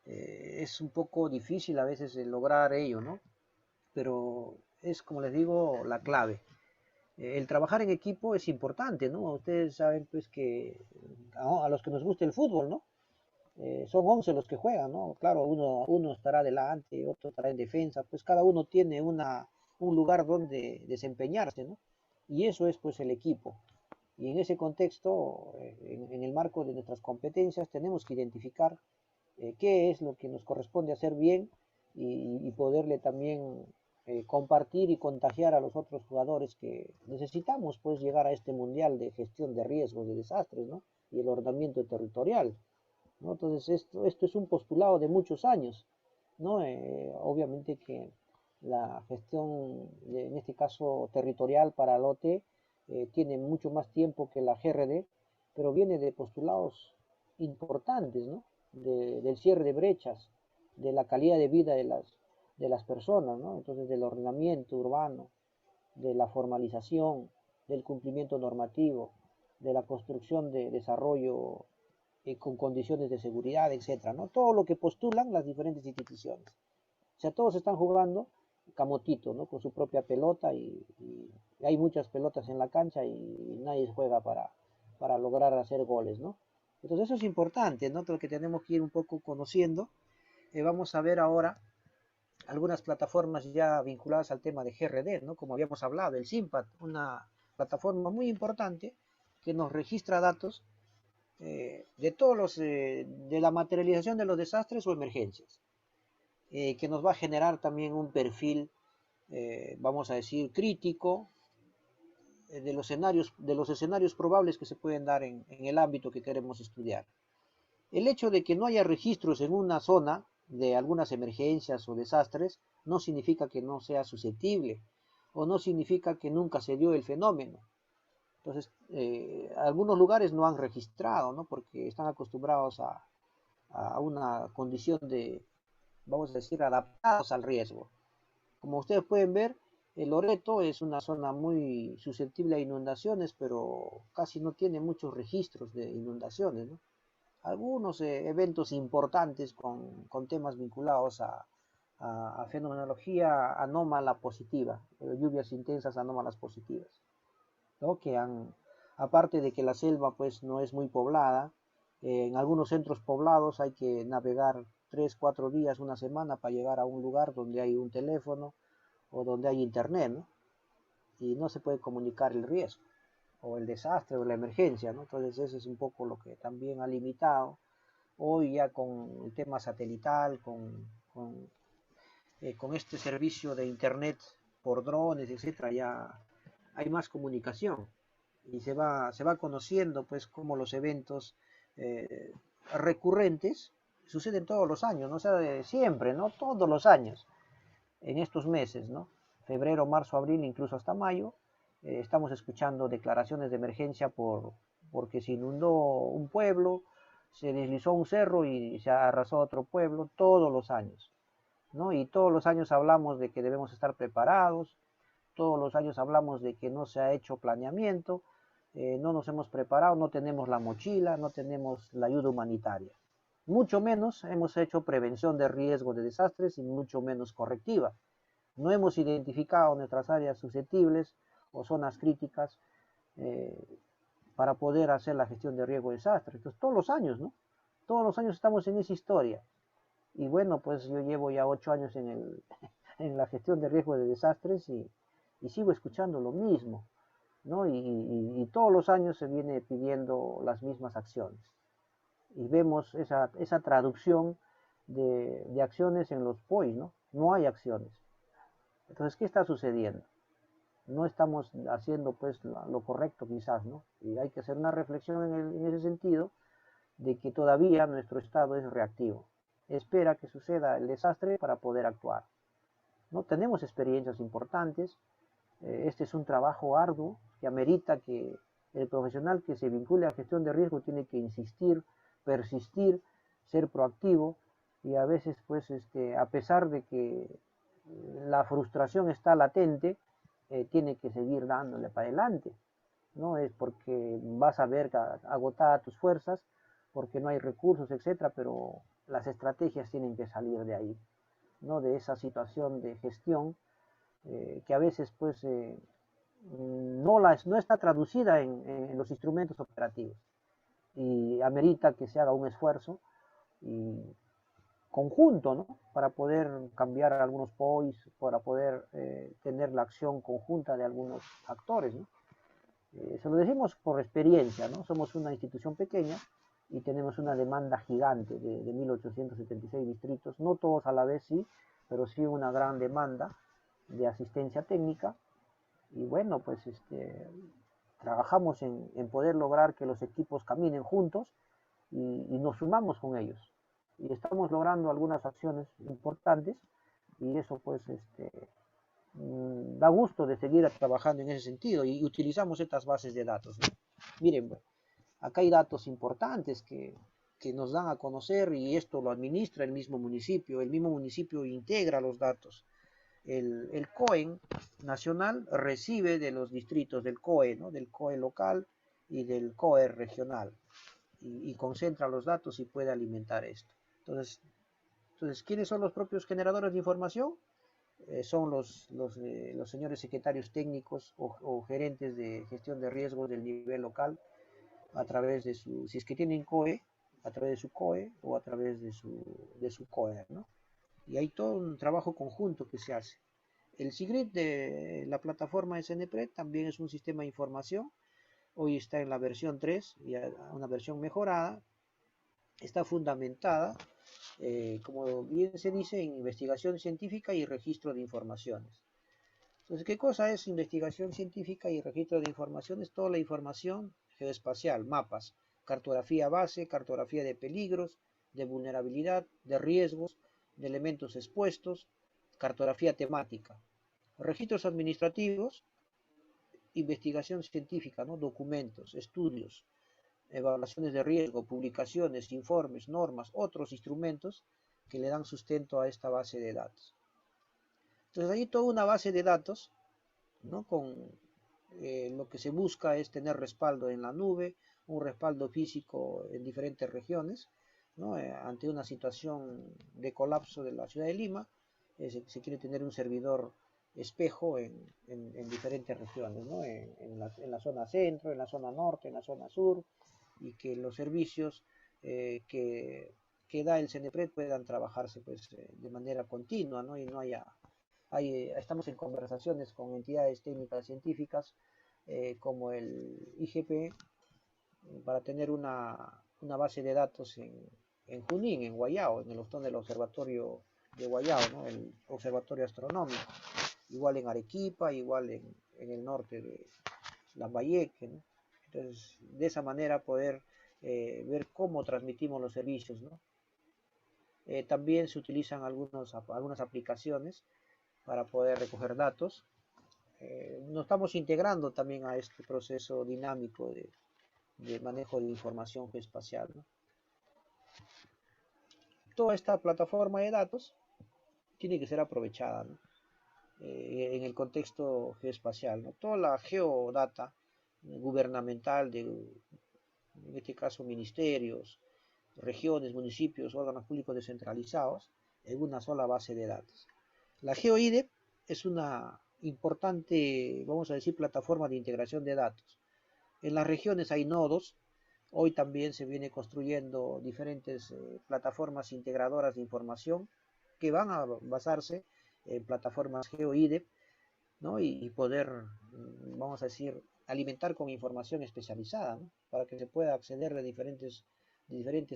es un poco difícil a veces lograr ello, ¿no? Pero es, como les digo, la clave. El trabajar en equipo es importante, ¿no? Ustedes saben, pues, que a los que nos gusta el fútbol, ¿no? Son 11 los que juegan, ¿no? Claro, uno estará adelante, otro estará en defensa, pues cada uno tiene un lugar donde desempeñarse, ¿no? Y eso es, pues, el equipo. Y en ese contexto, en el marco de nuestras competencias, tenemos que identificar qué es lo que nos corresponde hacer bien y poderle también compartir y contagiar a los otros jugadores que necesitamos pues llegar a este mundial de gestión de riesgos, de desastres, ¿no? Y el ordenamiento territorial, ¿no? Entonces esto es un postulado de muchos años, ¿no? Obviamente que la gestión, en este caso territorial para el OT, tiene mucho más tiempo que la GRD, pero viene de postulados importantes, ¿no? Del cierre de brechas, de la calidad de vida de las personas, ¿no? Entonces, del ordenamiento urbano, de la formalización, del cumplimiento normativo, de la construcción de desarrollo con condiciones de seguridad, etcétera, ¿no? Todo lo que postulan las diferentes instituciones. O sea, todos están jugando camotito, ¿no? Con su propia pelota y hay muchas pelotas en la cancha y nadie juega para lograr hacer goles, ¿no? Entonces eso es importante, ¿no? Creo que tenemos que ir un poco conociendo. Vamos a ver ahora algunas plataformas ya vinculadas al tema de GRD, ¿no? Como habíamos hablado, el SIMPAD, una plataforma muy importante que nos registra datos de todos de la materialización de los desastres o emergencias, que nos va a generar también un perfil, vamos a decir, crítico de los escenarios probables que se pueden dar en el ámbito que queremos estudiar. El hecho de que no haya registros en una zona de algunas emergencias o desastres no significa que no sea susceptible o no significa que nunca se dio el fenómeno. Entonces, algunos lugares no han registrado, ¿no? Porque están acostumbrados a una condición de, vamos a decir, adaptados al riesgo. Como ustedes pueden ver, el Loreto es una zona muy susceptible a inundaciones, pero casi no tiene muchos registros de inundaciones, ¿no? Algunos eventos importantes con temas vinculados a fenomenología anómala positiva, lluvias intensas anómalas positivas, ¿no? Aparte de que la selva pues no es muy poblada, en algunos centros poblados hay que navegar 3, 4 días, una semana para llegar a un lugar donde hay un teléfono o donde hay internet, ¿no? Y no se puede comunicar el riesgo o el desastre o la emergencia, ¿no? Entonces eso es un poco lo que también ha limitado. Hoy ya con el tema satelital, con este servicio de internet por drones, etcétera, ya hay más comunicación y se va conociendo pues cómo los eventos recurrentes suceden todos los años, no, o sea, de siempre, ¿no? Todos los años, en estos meses, ¿no? Febrero, marzo, abril, incluso hasta mayo, estamos escuchando declaraciones de emergencia porque se inundó un pueblo, se deslizó un cerro y se arrasó otro pueblo, todos los años, ¿no? Y todos los años hablamos de que debemos estar preparados, todos los años hablamos de que no se ha hecho planeamiento, no nos hemos preparado, no tenemos la mochila, no tenemos la ayuda humanitaria. Mucho menos hemos hecho prevención de riesgo de desastres y mucho menos correctiva. No hemos identificado nuestras áreas susceptibles o zonas críticas para poder hacer la gestión de riesgo de desastres. Entonces, todos los años, ¿no? Todos los años estamos en esa historia. Y bueno, pues yo llevo ya 8 años en la gestión de riesgo de desastres y sigo escuchando lo mismo. ¿no? Y todos los años se viene pidiendo las mismas acciones. Y vemos esa traducción de acciones en los POI, ¿no? No hay acciones. Entonces, ¿qué está sucediendo? No estamos haciendo pues lo correcto quizás, ¿no? Y hay que hacer una reflexión en ese sentido de que todavía nuestro Estado es reactivo. Espera que suceda el desastre para poder actuar. ¿No? Tenemos experiencias importantes. Este es un trabajo arduo que amerita que el profesional que se vincule a gestión de riesgo tiene que insistir, persistir, ser proactivo y a veces pues a pesar de que la frustración está latente, tiene que seguir dándole para adelante. No es porque vas a ver agotada tus fuerzas, porque no hay recursos, etcétera, pero las estrategias tienen que salir de ahí, ¿no? De esa situación de gestión que a veces pues no está traducida en los instrumentos operativos y amerita que se haga un esfuerzo y conjunto, ¿no? Para poder cambiar algunos POIs, para poder tener la acción conjunta de algunos actores, ¿no? Se lo decimos por experiencia, ¿no? Somos una institución pequeña y tenemos una demanda gigante de 1876 distritos, no todos a la vez sí, pero sí una gran demanda de asistencia técnica y bueno, pues trabajamos en poder lograr que los equipos caminen juntos y nos sumamos con ellos. Y estamos logrando algunas acciones importantes y eso pues da gusto de seguir trabajando en ese sentido y utilizamos estas bases de datos, ¿no? Miren, bueno, acá hay datos importantes que nos dan a conocer y esto lo administra el mismo municipio integra los datos. El COE nacional recibe de los distritos del COE, ¿no? Del COE local y del COE regional y concentra los datos y puede alimentar esto. Entonces, ¿quiénes son los propios generadores de información? Son los señores secretarios técnicos o gerentes de gestión de riesgos del nivel local a través de si es que tienen COE, a través de su COE o a través de su COE, ¿no? Y hay todo un trabajo conjunto que se hace. El SIGRID de la plataforma SNPRED también es un sistema de información. Hoy está en la versión 3, ya una versión mejorada. Está fundamentada, como bien se dice, en investigación científica y registro de informaciones. Entonces, ¿qué cosa es investigación científica y registro de informaciones? Toda la información geoespacial, mapas, cartografía base, cartografía de peligros, de vulnerabilidad, de riesgos, de elementos expuestos, cartografía temática, registros administrativos, investigación científica, ¿no? Documentos, estudios, evaluaciones de riesgo, publicaciones, informes, normas, otros instrumentos que le dan sustento a esta base de datos. Entonces, hay toda una base de datos, ¿no? Con lo que se busca es tener respaldo en la nube, un respaldo físico en diferentes regiones, ¿no? Ante una situación de colapso de la ciudad de Lima, se quiere tener un servidor espejo en diferentes regiones, ¿no? En la zona centro, en la zona norte, en la zona sur, y que los servicios que da el CENEPRED puedan trabajarse pues, de manera continua, ¿no? Y no estamos en conversaciones con entidades técnicas científicas como el IGP para tener una base de datos en Junín, en Guayao, en el ostón del observatorio de Guayao, ¿no? El observatorio astronómico, igual en Arequipa, igual en el norte de Lambayeque, ¿no? Entonces, de esa manera poder ver cómo transmitimos los servicios, ¿no? También se utilizan algunas aplicaciones para poder recoger datos. Nos estamos integrando también a este proceso dinámico de manejo de información geoespacial, ¿no? Toda esta plataforma de datos tiene que ser aprovechada, ¿no? En el contexto geoespacial, ¿no? Toda la geodata gubernamental en este caso ministerios, regiones, municipios, órganos públicos descentralizados, en una sola base de datos. La GeoIDE es una importante, vamos a decir, plataforma de integración de datos. En las regiones hay nodos, hoy también se viene construyendo diferentes plataformas integradoras de información que van a basarse en plataformas GeoIDE, ¿no? Y poder, vamos a decir, alimentar con información especializada, ¿no? Para que se pueda acceder de diferentes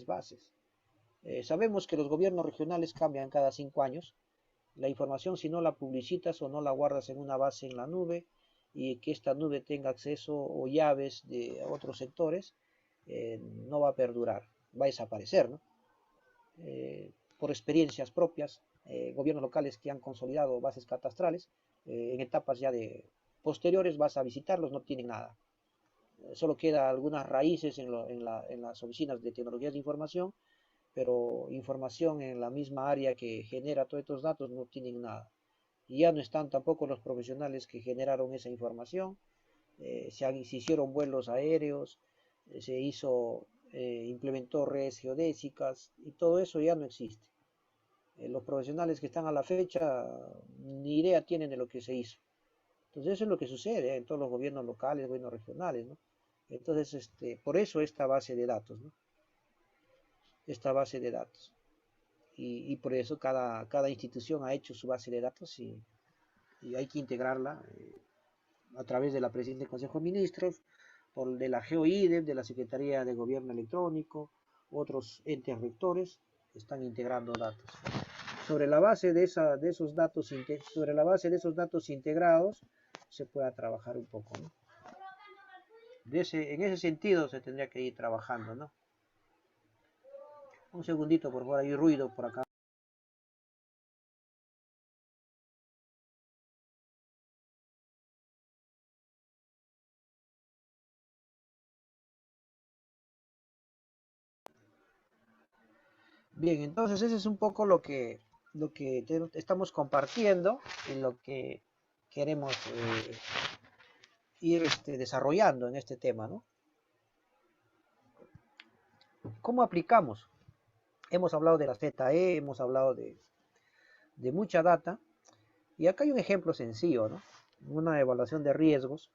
bases. Sabemos que los gobiernos regionales cambian cada 5 años. La información, si no la publicitas o no la guardas en una base en la nube y que esta nube tenga acceso o llaves de otros sectores, no va a perdurar, va a desaparecer, ¿no? Por experiencias propias, gobiernos locales que han consolidado bases catastrales, en etapas ya de posteriores vas a visitarlos, no tienen nada. Solo queda algunas raíces en las oficinas de tecnologías de información, pero información en la misma área que genera todos estos datos no tienen nada. Y ya no están tampoco los profesionales que generaron esa información. Se hicieron vuelos aéreos, implementó redes geodésicas y todo eso ya no existe. Los profesionales que están a la fecha ni idea tienen de lo que se hizo. Entonces eso es lo que sucede en todos los gobiernos locales, gobiernos regionales, ¿no? Entonces, por eso esta base de datos, ¿no? Esta base de datos. Y por eso cada institución ha hecho su base de datos y hay que integrarla a través de la presidencia del Consejo de Ministros, de la GeoIDEP, de la Secretaría de Gobierno Electrónico, otros entes rectores están integrando datos. Sobre la base de esos datos, sobre la base de esos datos integrados, se pueda trabajar un poco, ¿no? En ese sentido se tendría que ir trabajando, ¿no? Un segundito, por favor, hay ruido por acá. Bien, entonces ese es un poco lo que estamos compartiendo y lo que queremos ir desarrollando en este tema, ¿no? ¿Cómo aplicamos? Hemos hablado de la ZE, hemos hablado de mucha data, y acá hay un ejemplo sencillo, ¿no? Una evaluación de riesgos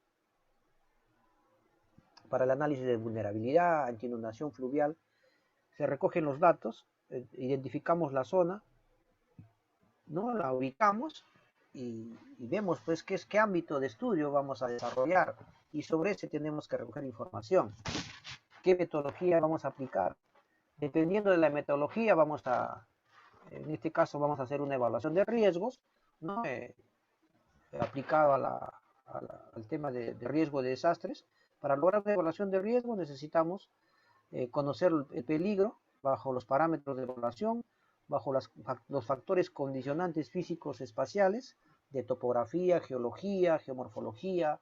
para el análisis de vulnerabilidad, anti-inundación fluvial. Se recogen los datos, identificamos la zona, ¿no? La ubicamos y vemos pues qué ámbito de estudio vamos a desarrollar y sobre ese tenemos que recoger información. ¿Qué metodología vamos a aplicar? Dependiendo de la metodología en este caso vamos a hacer una evaluación de riesgos, ¿no? Aplicado al tema de riesgo de desastres. Para lograr una evaluación de riesgo necesitamos conocer el peligro bajo los parámetros de evaluación, bajo los factores condicionantes físicos espaciales de topografía, geología, geomorfología,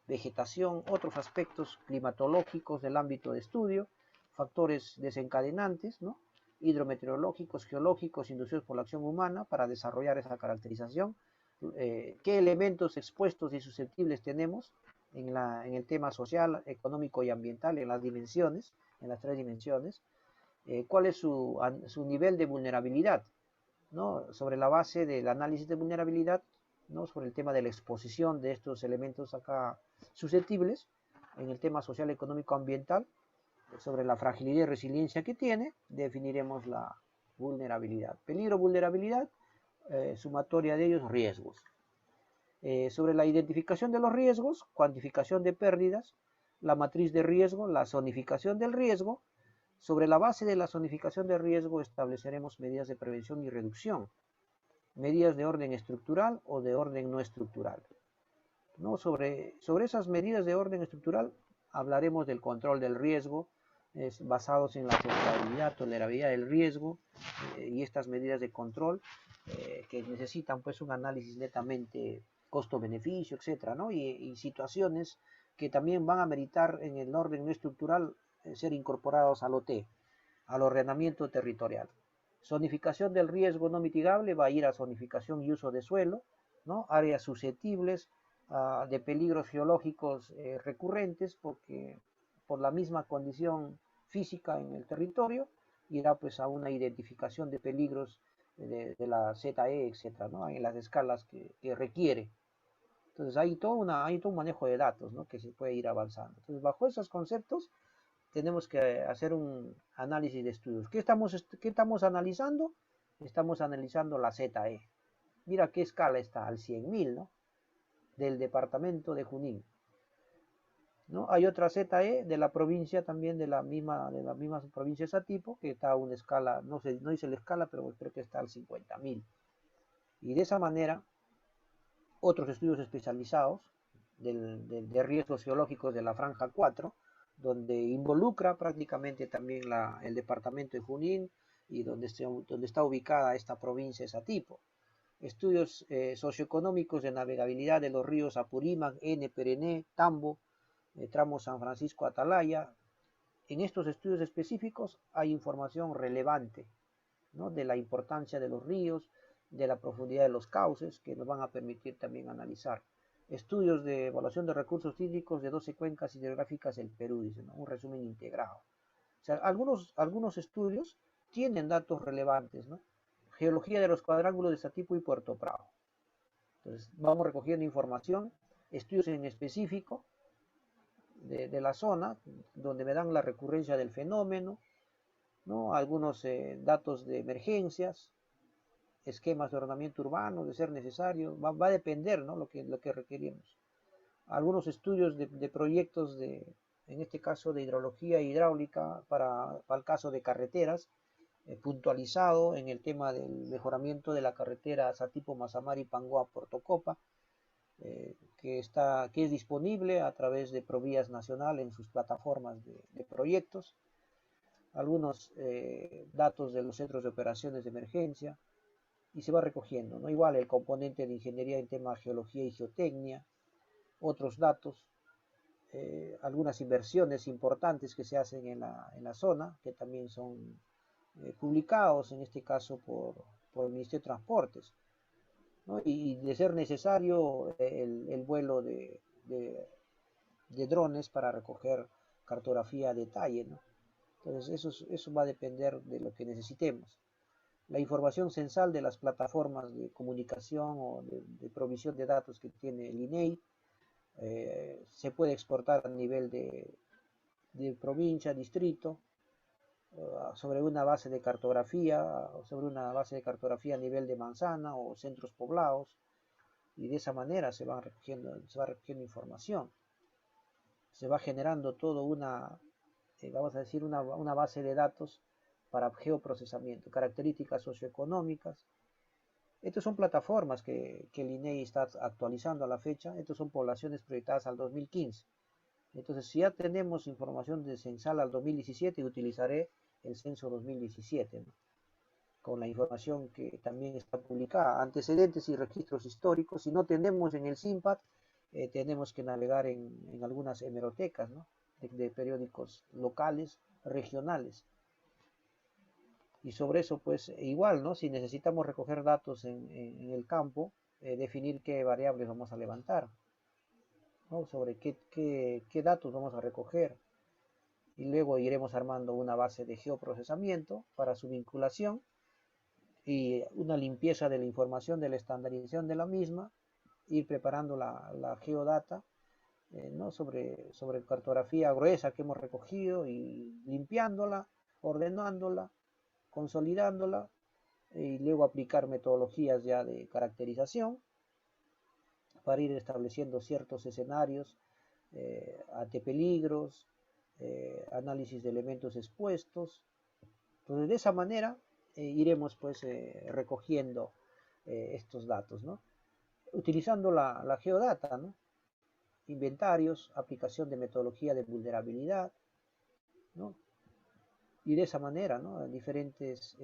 vegetación, otros aspectos climatológicos del ámbito de estudio, factores desencadenantes, ¿no? Hidrometeorológicos, geológicos, inducidos por la acción humana para desarrollar esa caracterización, qué elementos expuestos y susceptibles tenemos en el tema social, económico y ambiental, en las dimensiones, en las 3 dimensiones, cuál es su nivel de vulnerabilidad, ¿no? Sobre la base del análisis de vulnerabilidad, ¿no? Sobre el tema de la exposición de estos elementos acá susceptibles, en el tema social, económico, ambiental, sobre la fragilidad y resiliencia que tiene, definiremos la vulnerabilidad. Peligro, vulnerabilidad, sumatoria de ellos, riesgos. Sobre la identificación de los riesgos, cuantificación de pérdidas, la matriz de riesgo, la zonificación del riesgo. Sobre la base de la zonificación de riesgo estableceremos medidas de prevención y reducción, medidas de orden estructural o de orden no estructural. ¿No? Sobre esas medidas de orden estructural hablaremos del control del riesgo, basados en la aceptabilidad, tolerabilidad del riesgo y estas medidas de control que necesitan pues un análisis netamente costo-beneficio, etcétera, ¿no? Y situaciones que también van a meritar en el orden no estructural ser incorporados al OT, al ordenamiento territorial. Zonificación del riesgo no mitigable va a ir a zonificación y uso de suelo, ¿no? Áreas susceptibles de peligros geológicos recurrentes porque por la misma condición física en el territorio irá pues a una identificación de peligros de la ZE, etcétera, ¿no? En las escalas que requiere. Entonces hay todo un manejo de datos, ¿no? Que se puede ir avanzando. Entonces bajo esos conceptos tenemos que hacer un análisis de estudios. ¿Qué estamos analizando? Estamos analizando la ZE. Mira qué escala está, al 100.000, ¿no? Del departamento de Junín. ¿no? Hay otra ZE de la provincia también, de la misma provincia de Satipo, que está a una escala, no sé, no dice la escala, pero creo que está al 50.000. Y de esa manera, otros estudios especializados de riesgos geológicos de la Franja 4, donde involucra prácticamente también el departamento de Junín y donde está ubicada esta provincia de Satipo. Estudios socioeconómicos de navegabilidad de los ríos Apurímac, N, Perené, Tambo, tramo San Francisco Atalaya. En estos estudios específicos hay información relevante, ¿no?, de la importancia de los ríos, de la profundidad de los cauces, que nos van a permitir también analizar. Estudios de evaluación de recursos hídricos de 12 cuencas hidrográficas del Perú, dice, ¿no?, un resumen integrado. O sea, algunos estudios tienen datos relevantes, ¿no? Geología de los cuadrángulos de Satipo y Puerto Prado. Entonces, vamos recogiendo información, estudios en específico de la zona, donde me dan la recurrencia del fenómeno, ¿no? Algunos datos de emergencias, esquemas de ordenamiento urbano, de ser necesario, va a depender, ¿no?, lo que requerimos. Algunos estudios de proyectos en este caso de hidrología e hidráulica para el caso de carreteras, puntualizado en el tema del mejoramiento de la carretera Satipo, Mazamari, Pangoa, Puerto Copa, que es disponible a través de Provías Nacional en sus plataformas de proyectos. Algunos datos de los centros de operaciones de emergencia, y se va recogiendo, ¿no? Igual el componente de ingeniería en temas de geología y geotecnia, otros datos, algunas inversiones importantes que se hacen en la zona, que también son publicados, en este caso por el Ministerio de Transportes, ¿no? Y de ser necesario el vuelo de drones para recoger cartografía a detalle, ¿no? Entonces eso va a depender de lo que necesitemos. La información censal de las plataformas de comunicación o de provisión de datos que tiene el INEI se puede exportar a nivel de provincia, distrito, sobre una base de cartografía, o sobre una base de cartografía a nivel de manzana o centros poblados, y de esa manera se va recogiendo información. Se va generando todo vamos a decir, una base de datos para geoprocesamiento, características socioeconómicas. Estas son plataformas que el INEI está actualizando a la fecha. Estas son poblaciones proyectadas al 2015. Entonces, si ya tenemos información de censal al 2017, utilizaré el censo 2017, ¿no?, con la información que también está publicada, antecedentes y registros históricos. Si no tenemos en el SIMPAD, tenemos que navegar en algunas hemerotecas, ¿no?, de periódicos locales, regionales. Y sobre eso, pues igual, ¿no?, si necesitamos recoger datos en el campo, definir qué variables vamos a levantar, ¿no?, sobre qué datos vamos a recoger. Y luego iremos armando una base de geoprocesamiento para su vinculación y una limpieza de la información, de la estandarización de la misma, ir preparando la geodata, ¿no?, sobre cartografía gruesa que hemos recogido, y limpiándola, ordenándola, consolidándola, y luego aplicar metodologías ya de caracterización para ir estableciendo ciertos escenarios ante peligros, análisis de elementos expuestos. Entonces, de esa manera iremos pues recogiendo estos datos, ¿no?, utilizando la geodata, ¿no?, inventarios, aplicación de metodología de vulnerabilidad, ¿no?, y de esa manera, ¿no?, diferentes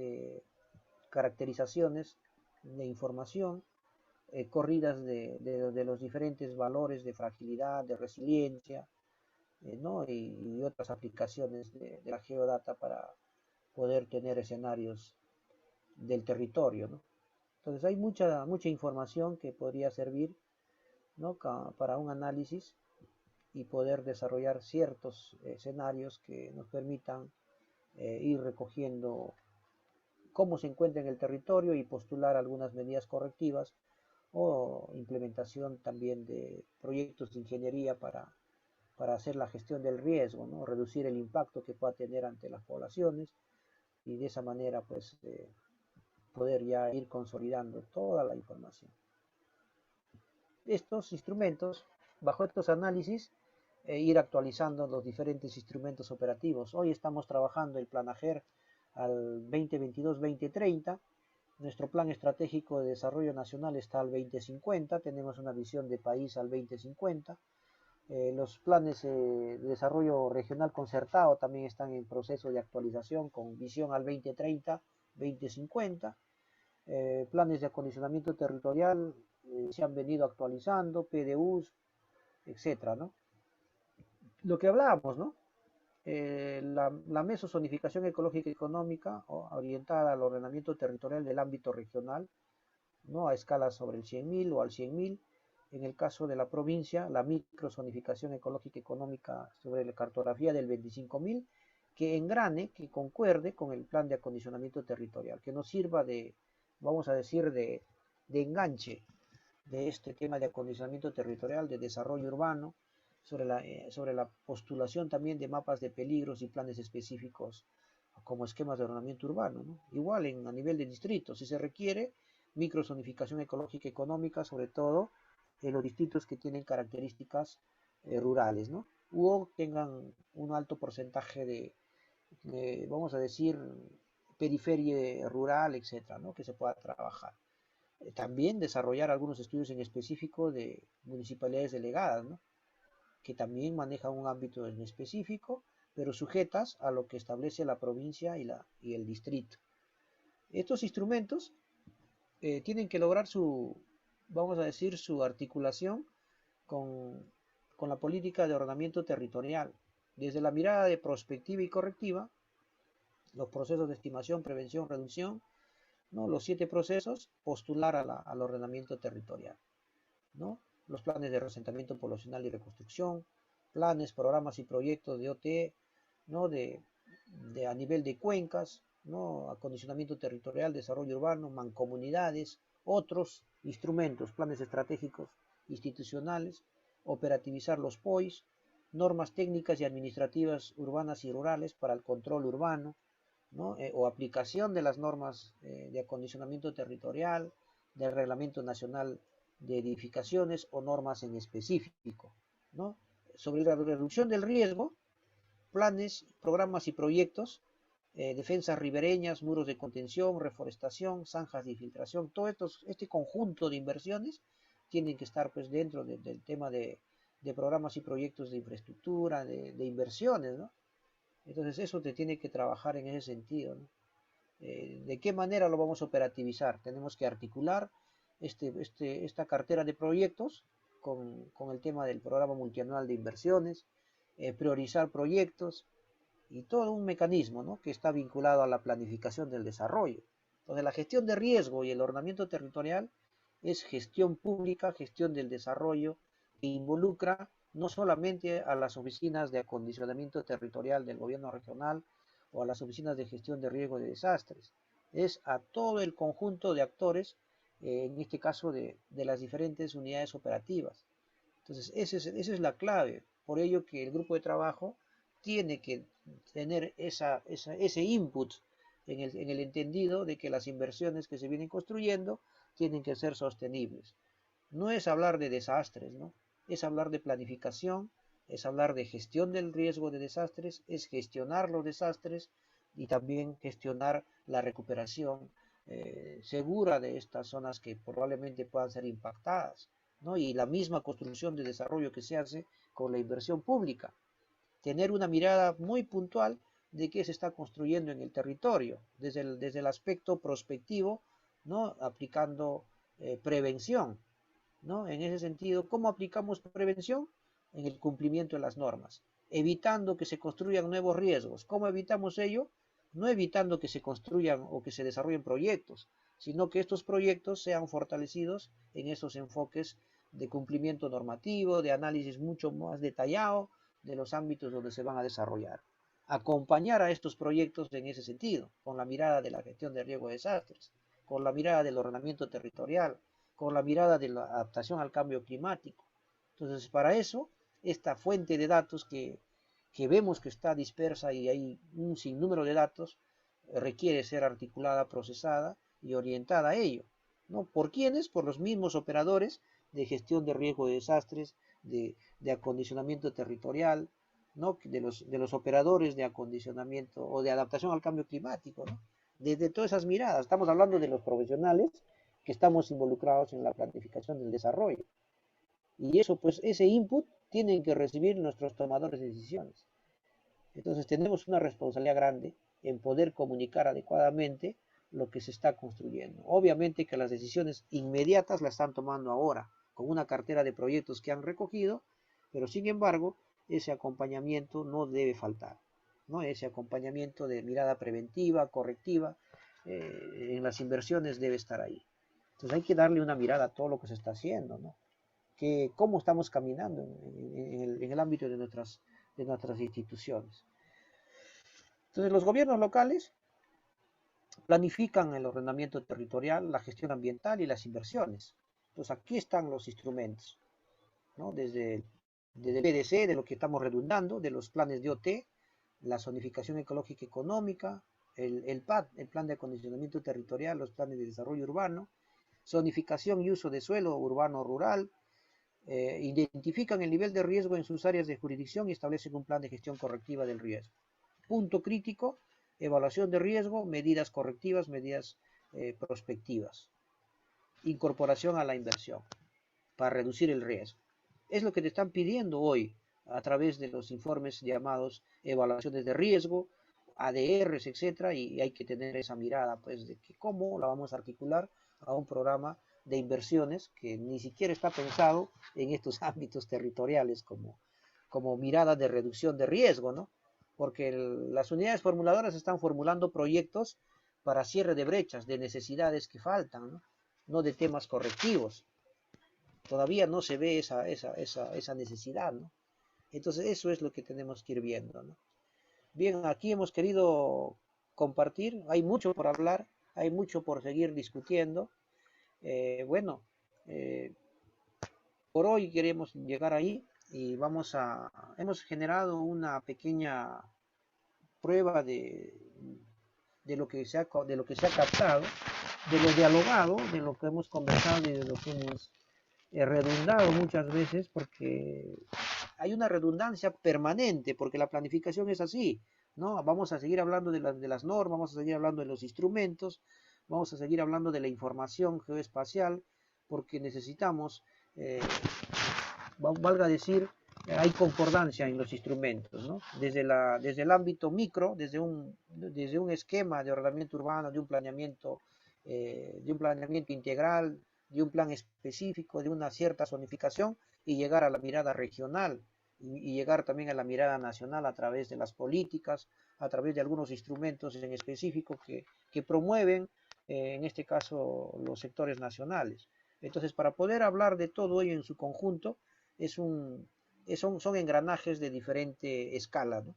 caracterizaciones de información, corridas de los diferentes valores de fragilidad, de resiliencia, ¿no?, y otras aplicaciones de la geodata para poder tener escenarios del territorio, ¿no? Entonces hay mucha información que podría servir, ¿no?, para un análisis y poder desarrollar ciertos escenarios que nos permitan ir recogiendo cómo se encuentra en el territorio y postular algunas medidas correctivas o implementación también de proyectos de ingeniería para hacer la gestión del riesgo, ¿no?, reducir el impacto que pueda tener ante las poblaciones, y de esa manera pues poder ya ir consolidando toda la información. Estos instrumentos, bajo estos análisis, ir actualizando los diferentes instrumentos operativos. Hoy estamos trabajando el Plan AGER al 2022-2030. Nuestro plan estratégico de desarrollo nacional está al 2050. Tenemos una visión de país al 2050. Los planes de desarrollo regional concertado también están en proceso de actualización con visión al 2030-2050. Planes de acondicionamiento territorial se han venido actualizando, PDUs, etcétera, ¿no? Lo que hablábamos, ¿no? La mesozonificación ecológica y económica, orientada al ordenamiento territorial del ámbito regional, ¿no? A escala sobre el 100.000 o al 100.000. En el caso de la provincia, la microzonificación ecológica y económica sobre la cartografía del 25.000, que engrane, que concuerde con el plan de acondicionamiento territorial, que nos sirva de, vamos a decir, de enganche de este tema de acondicionamiento territorial, de desarrollo urbano, sobre la postulación también de mapas de peligros y planes específicos como esquemas de ordenamiento urbano, ¿no? Igual a nivel de distrito, si se requiere, microzonificación ecológica y económica, sobre todo en los distritos que tienen características rurales, ¿no? O tengan un alto porcentaje vamos a decir, periferia rural, etcétera, ¿no? Que se pueda trabajar. También desarrollar algunos estudios en específico de municipalidades delegadas, ¿no? Que también manejan un ámbito en específico, pero sujetas a lo que establece la provincia y el distrito. Estos instrumentos tienen que lograr vamos a decir, su articulación con, con la política de ordenamiento territorial, desde la mirada de prospectiva y correctiva, los procesos de estimación, prevención, reducción, ¿no? Los 7 procesos, postular al ordenamiento territorial, ¿no? Los planes de reasentamiento poblacional y reconstrucción, planes, programas y proyectos de OT, ¿no? A nivel de cuencas, ¿no? Acondicionamiento territorial, desarrollo urbano, mancomunidades, otros instrumentos, planes estratégicos institucionales, operativizar los POIs, normas técnicas y administrativas urbanas y rurales para el control urbano, ¿no? O aplicación de las normas de acondicionamiento territorial, del Reglamento Nacional de Edificaciones o normas en específico, ¿no? Sobre la reducción del riesgo, planes, programas y proyectos, defensas ribereñas, muros de contención, reforestación, zanjas de infiltración, todo este conjunto de inversiones tienen que estar pues dentro del tema de programas y proyectos de infraestructura, de inversiones, ¿no? Entonces eso te tiene que trabajar en ese sentido, ¿no? ¿De qué manera lo vamos a operativizar? Tenemos que articular esta cartera de proyectos con el tema del programa multianual de inversiones, priorizar proyectos y todo un mecanismo, ¿no? Que está vinculado a la planificación del desarrollo. Entonces la gestión de riesgo y el ordenamiento territorial es gestión pública, gestión del desarrollo, que involucra no solamente a las oficinas de acondicionamiento territorial del gobierno regional o a las oficinas de gestión de riesgo de desastres, es a todo el conjunto de actores, en este caso de las diferentes unidades operativas. Entonces, esa es la clave. Por ello que el grupo de trabajo tiene que tener ese input en el entendido de que las inversiones que se vienen construyendo tienen que ser sostenibles. No es hablar de desastres, ¿no? Es hablar de planificación, es hablar de gestión del riesgo de desastres, es gestionar los desastres y también gestionar la recuperación segura de estas zonas que probablemente puedan ser impactadas, ¿no? Y la misma construcción de desarrollo que se hace con la inversión pública. Tener una mirada muy puntual de qué se está construyendo en el territorio, desde el aspecto prospectivo, ¿no? Aplicando prevención, ¿no? En ese sentido, ¿cómo aplicamos prevención? En el cumplimiento de las normas, evitando que se construyan nuevos riesgos. ¿Cómo evitamos ello? No evitando que se construyan o que se desarrollen proyectos, sino que estos proyectos sean fortalecidos en esos enfoques de cumplimiento normativo, de análisis mucho más detallado de los ámbitos donde se van a desarrollar. Acompañar a estos proyectos en ese sentido, con la mirada de la gestión de riesgo de desastres, con la mirada del ordenamiento territorial, con la mirada de la adaptación al cambio climático. Entonces, para eso, esta fuente de datos que vemos que está dispersa y hay un sinnúmero de datos, requiere ser articulada, procesada y orientada a ello, ¿no? ¿Por quiénes? Por los mismos operadores de gestión de riesgo de desastres, de acondicionamiento territorial, ¿no? De los operadores de acondicionamiento o de adaptación al cambio climático, ¿no? Desde todas esas miradas, estamos hablando de los profesionales que estamos involucrados en la planificación del desarrollo. Y eso, pues, ese input tienen que recibir nuestros tomadores de decisiones. Entonces tenemos una responsabilidad grande en poder comunicar adecuadamente lo que se está construyendo. Obviamente que las decisiones inmediatas las están tomando ahora, con una cartera de proyectos que han recogido, pero sin embargo, ese acompañamiento no debe faltar, ¿no? Ese acompañamiento de mirada preventiva, correctiva, en las inversiones debe estar ahí. Entonces hay que darle una mirada a todo lo que se está haciendo, ¿no? Que cómo estamos caminando en el ámbito de nuestras instituciones. Entonces los gobiernos locales planifican el ordenamiento territorial, la gestión ambiental y las inversiones. Entonces aquí están los instrumentos, ¿no? Desde el PDC, de lo que estamos redundando, de los planes de OT, la zonificación ecológica económica, el PAD, el plan de acondicionamiento territorial, los planes de desarrollo urbano, zonificación y uso de suelo urbano-rural, identifican el nivel de riesgo en sus áreas de jurisdicción y establecen un plan de gestión correctiva del riesgo. Punto crítico, evaluación de riesgo, medidas correctivas, medidas prospectivas. Incorporación a la inversión para reducir el riesgo. Es lo que te están pidiendo hoy a través de los informes llamados evaluaciones de riesgo, ADRs, etcétera, y hay que tener esa mirada, pues, de que cómo la vamos a articular a un programa de inversiones que ni siquiera está pensado en estos ámbitos territoriales como mirada de reducción de riesgo, ¿no? Porque las unidades formuladoras están formulando proyectos para cierre de brechas, de necesidades que faltan, ¿no? No de temas correctivos. Todavía no se ve esa necesidad, ¿no? Entonces eso es lo que tenemos que ir viendo, ¿no? Bien, aquí hemos querido compartir, hay mucho por hablar, hay mucho por seguir discutiendo. Bueno, por hoy queremos llegar ahí y hemos generado una pequeña prueba de lo que de lo que se ha captado, de lo dialogado, de lo que hemos conversado y de lo que hemos redundado muchas veces, porque hay una redundancia permanente, porque la planificación es así, ¿no? Vamos a seguir hablando de las normas, vamos a seguir hablando de los instrumentos, vamos a seguir hablando de la información geoespacial, porque necesitamos, valga decir, hay concordancia en los instrumentos, ¿no? Desde el ámbito micro, desde un esquema de ordenamiento urbano, de un planeamiento integral, de un plan específico, de una cierta zonificación, y llegar a la mirada regional, y llegar también a la mirada nacional a través de las políticas, a través de algunos instrumentos en específico que promueven, en este caso, los sectores nacionales. Entonces, para poder hablar de todo ello en su conjunto, son engranajes de diferente escala, ¿no?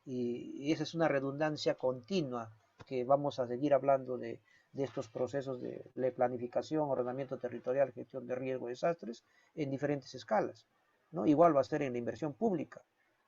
Y esa es una redundancia continua que vamos a seguir hablando de estos procesos de planificación, ordenamiento territorial, gestión de riesgo, desastres, en diferentes escalas, ¿no? Igual va a ser en la inversión pública.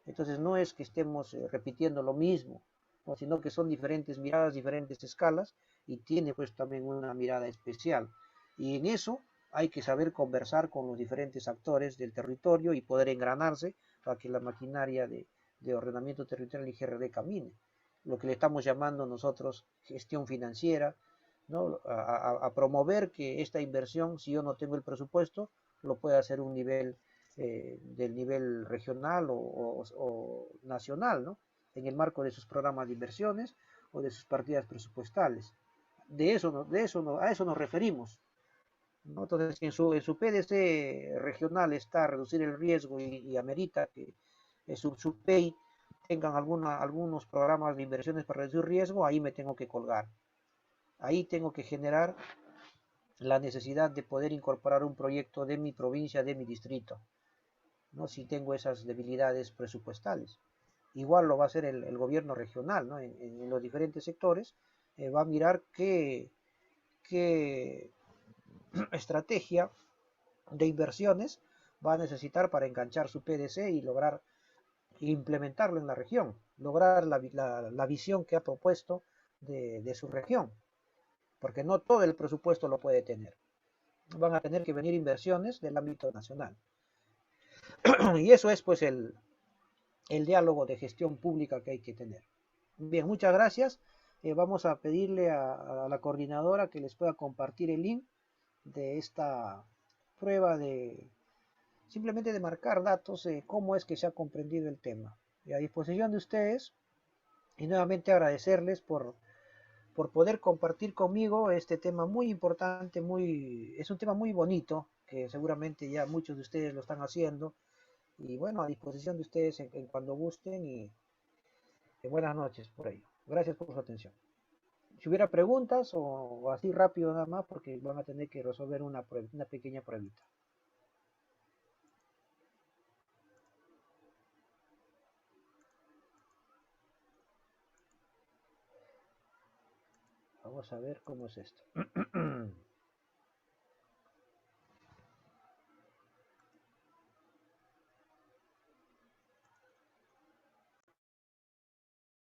Entonces no es que estemos repitiendo lo mismo, ¿no? Sino que son diferentes miradas, diferentes escalas, y tiene pues también una mirada especial. Y en eso hay que saber conversar con los diferentes actores del territorio y poder engranarse para que la maquinaria de ordenamiento territorial y GRD camine. Lo que le estamos llamando nosotros gestión financiera, ¿no? A promover que esta inversión, si yo no tengo el presupuesto, lo pueda hacer un nivel del nivel regional o nacional, ¿no? En el marco de sus programas de inversiones o de sus partidas presupuestales. A eso nos referimos, ¿no? Entonces, en su PDC regional está reducir el riesgo y amerita que su PEI tengan algunos programas de inversiones para reducir riesgo, ahí me tengo que colgar. Ahí tengo que generar la necesidad de poder incorporar un proyecto de mi provincia, de mi distrito, ¿no? Si tengo esas debilidades presupuestales. Igual lo va a hacer el gobierno regional, ¿no? En los diferentes sectores, va a mirar qué estrategia de inversiones va a necesitar para enganchar su PDC y lograr implementarlo en la región, lograr la visión que ha propuesto de su región, porque no todo el presupuesto lo puede tener. Van a tener que venir inversiones del ámbito nacional. Y eso es pues el diálogo de gestión pública que hay que tener. Bien, muchas gracias. Vamos a pedirle a la coordinadora que les pueda compartir el link de esta prueba de simplemente de marcar datos de cómo es que se ha comprendido el tema. Y a disposición de ustedes, y nuevamente agradecerles por poder compartir conmigo este tema muy importante, es un tema muy bonito, que seguramente ya muchos de ustedes lo están haciendo. Y bueno, a disposición de ustedes en cuando gusten y buenas noches por ello. Gracias por su atención. Si hubiera preguntas o así rápido nada más, porque van a tener que resolver una pequeña pruebita. Vamos a ver cómo es esto.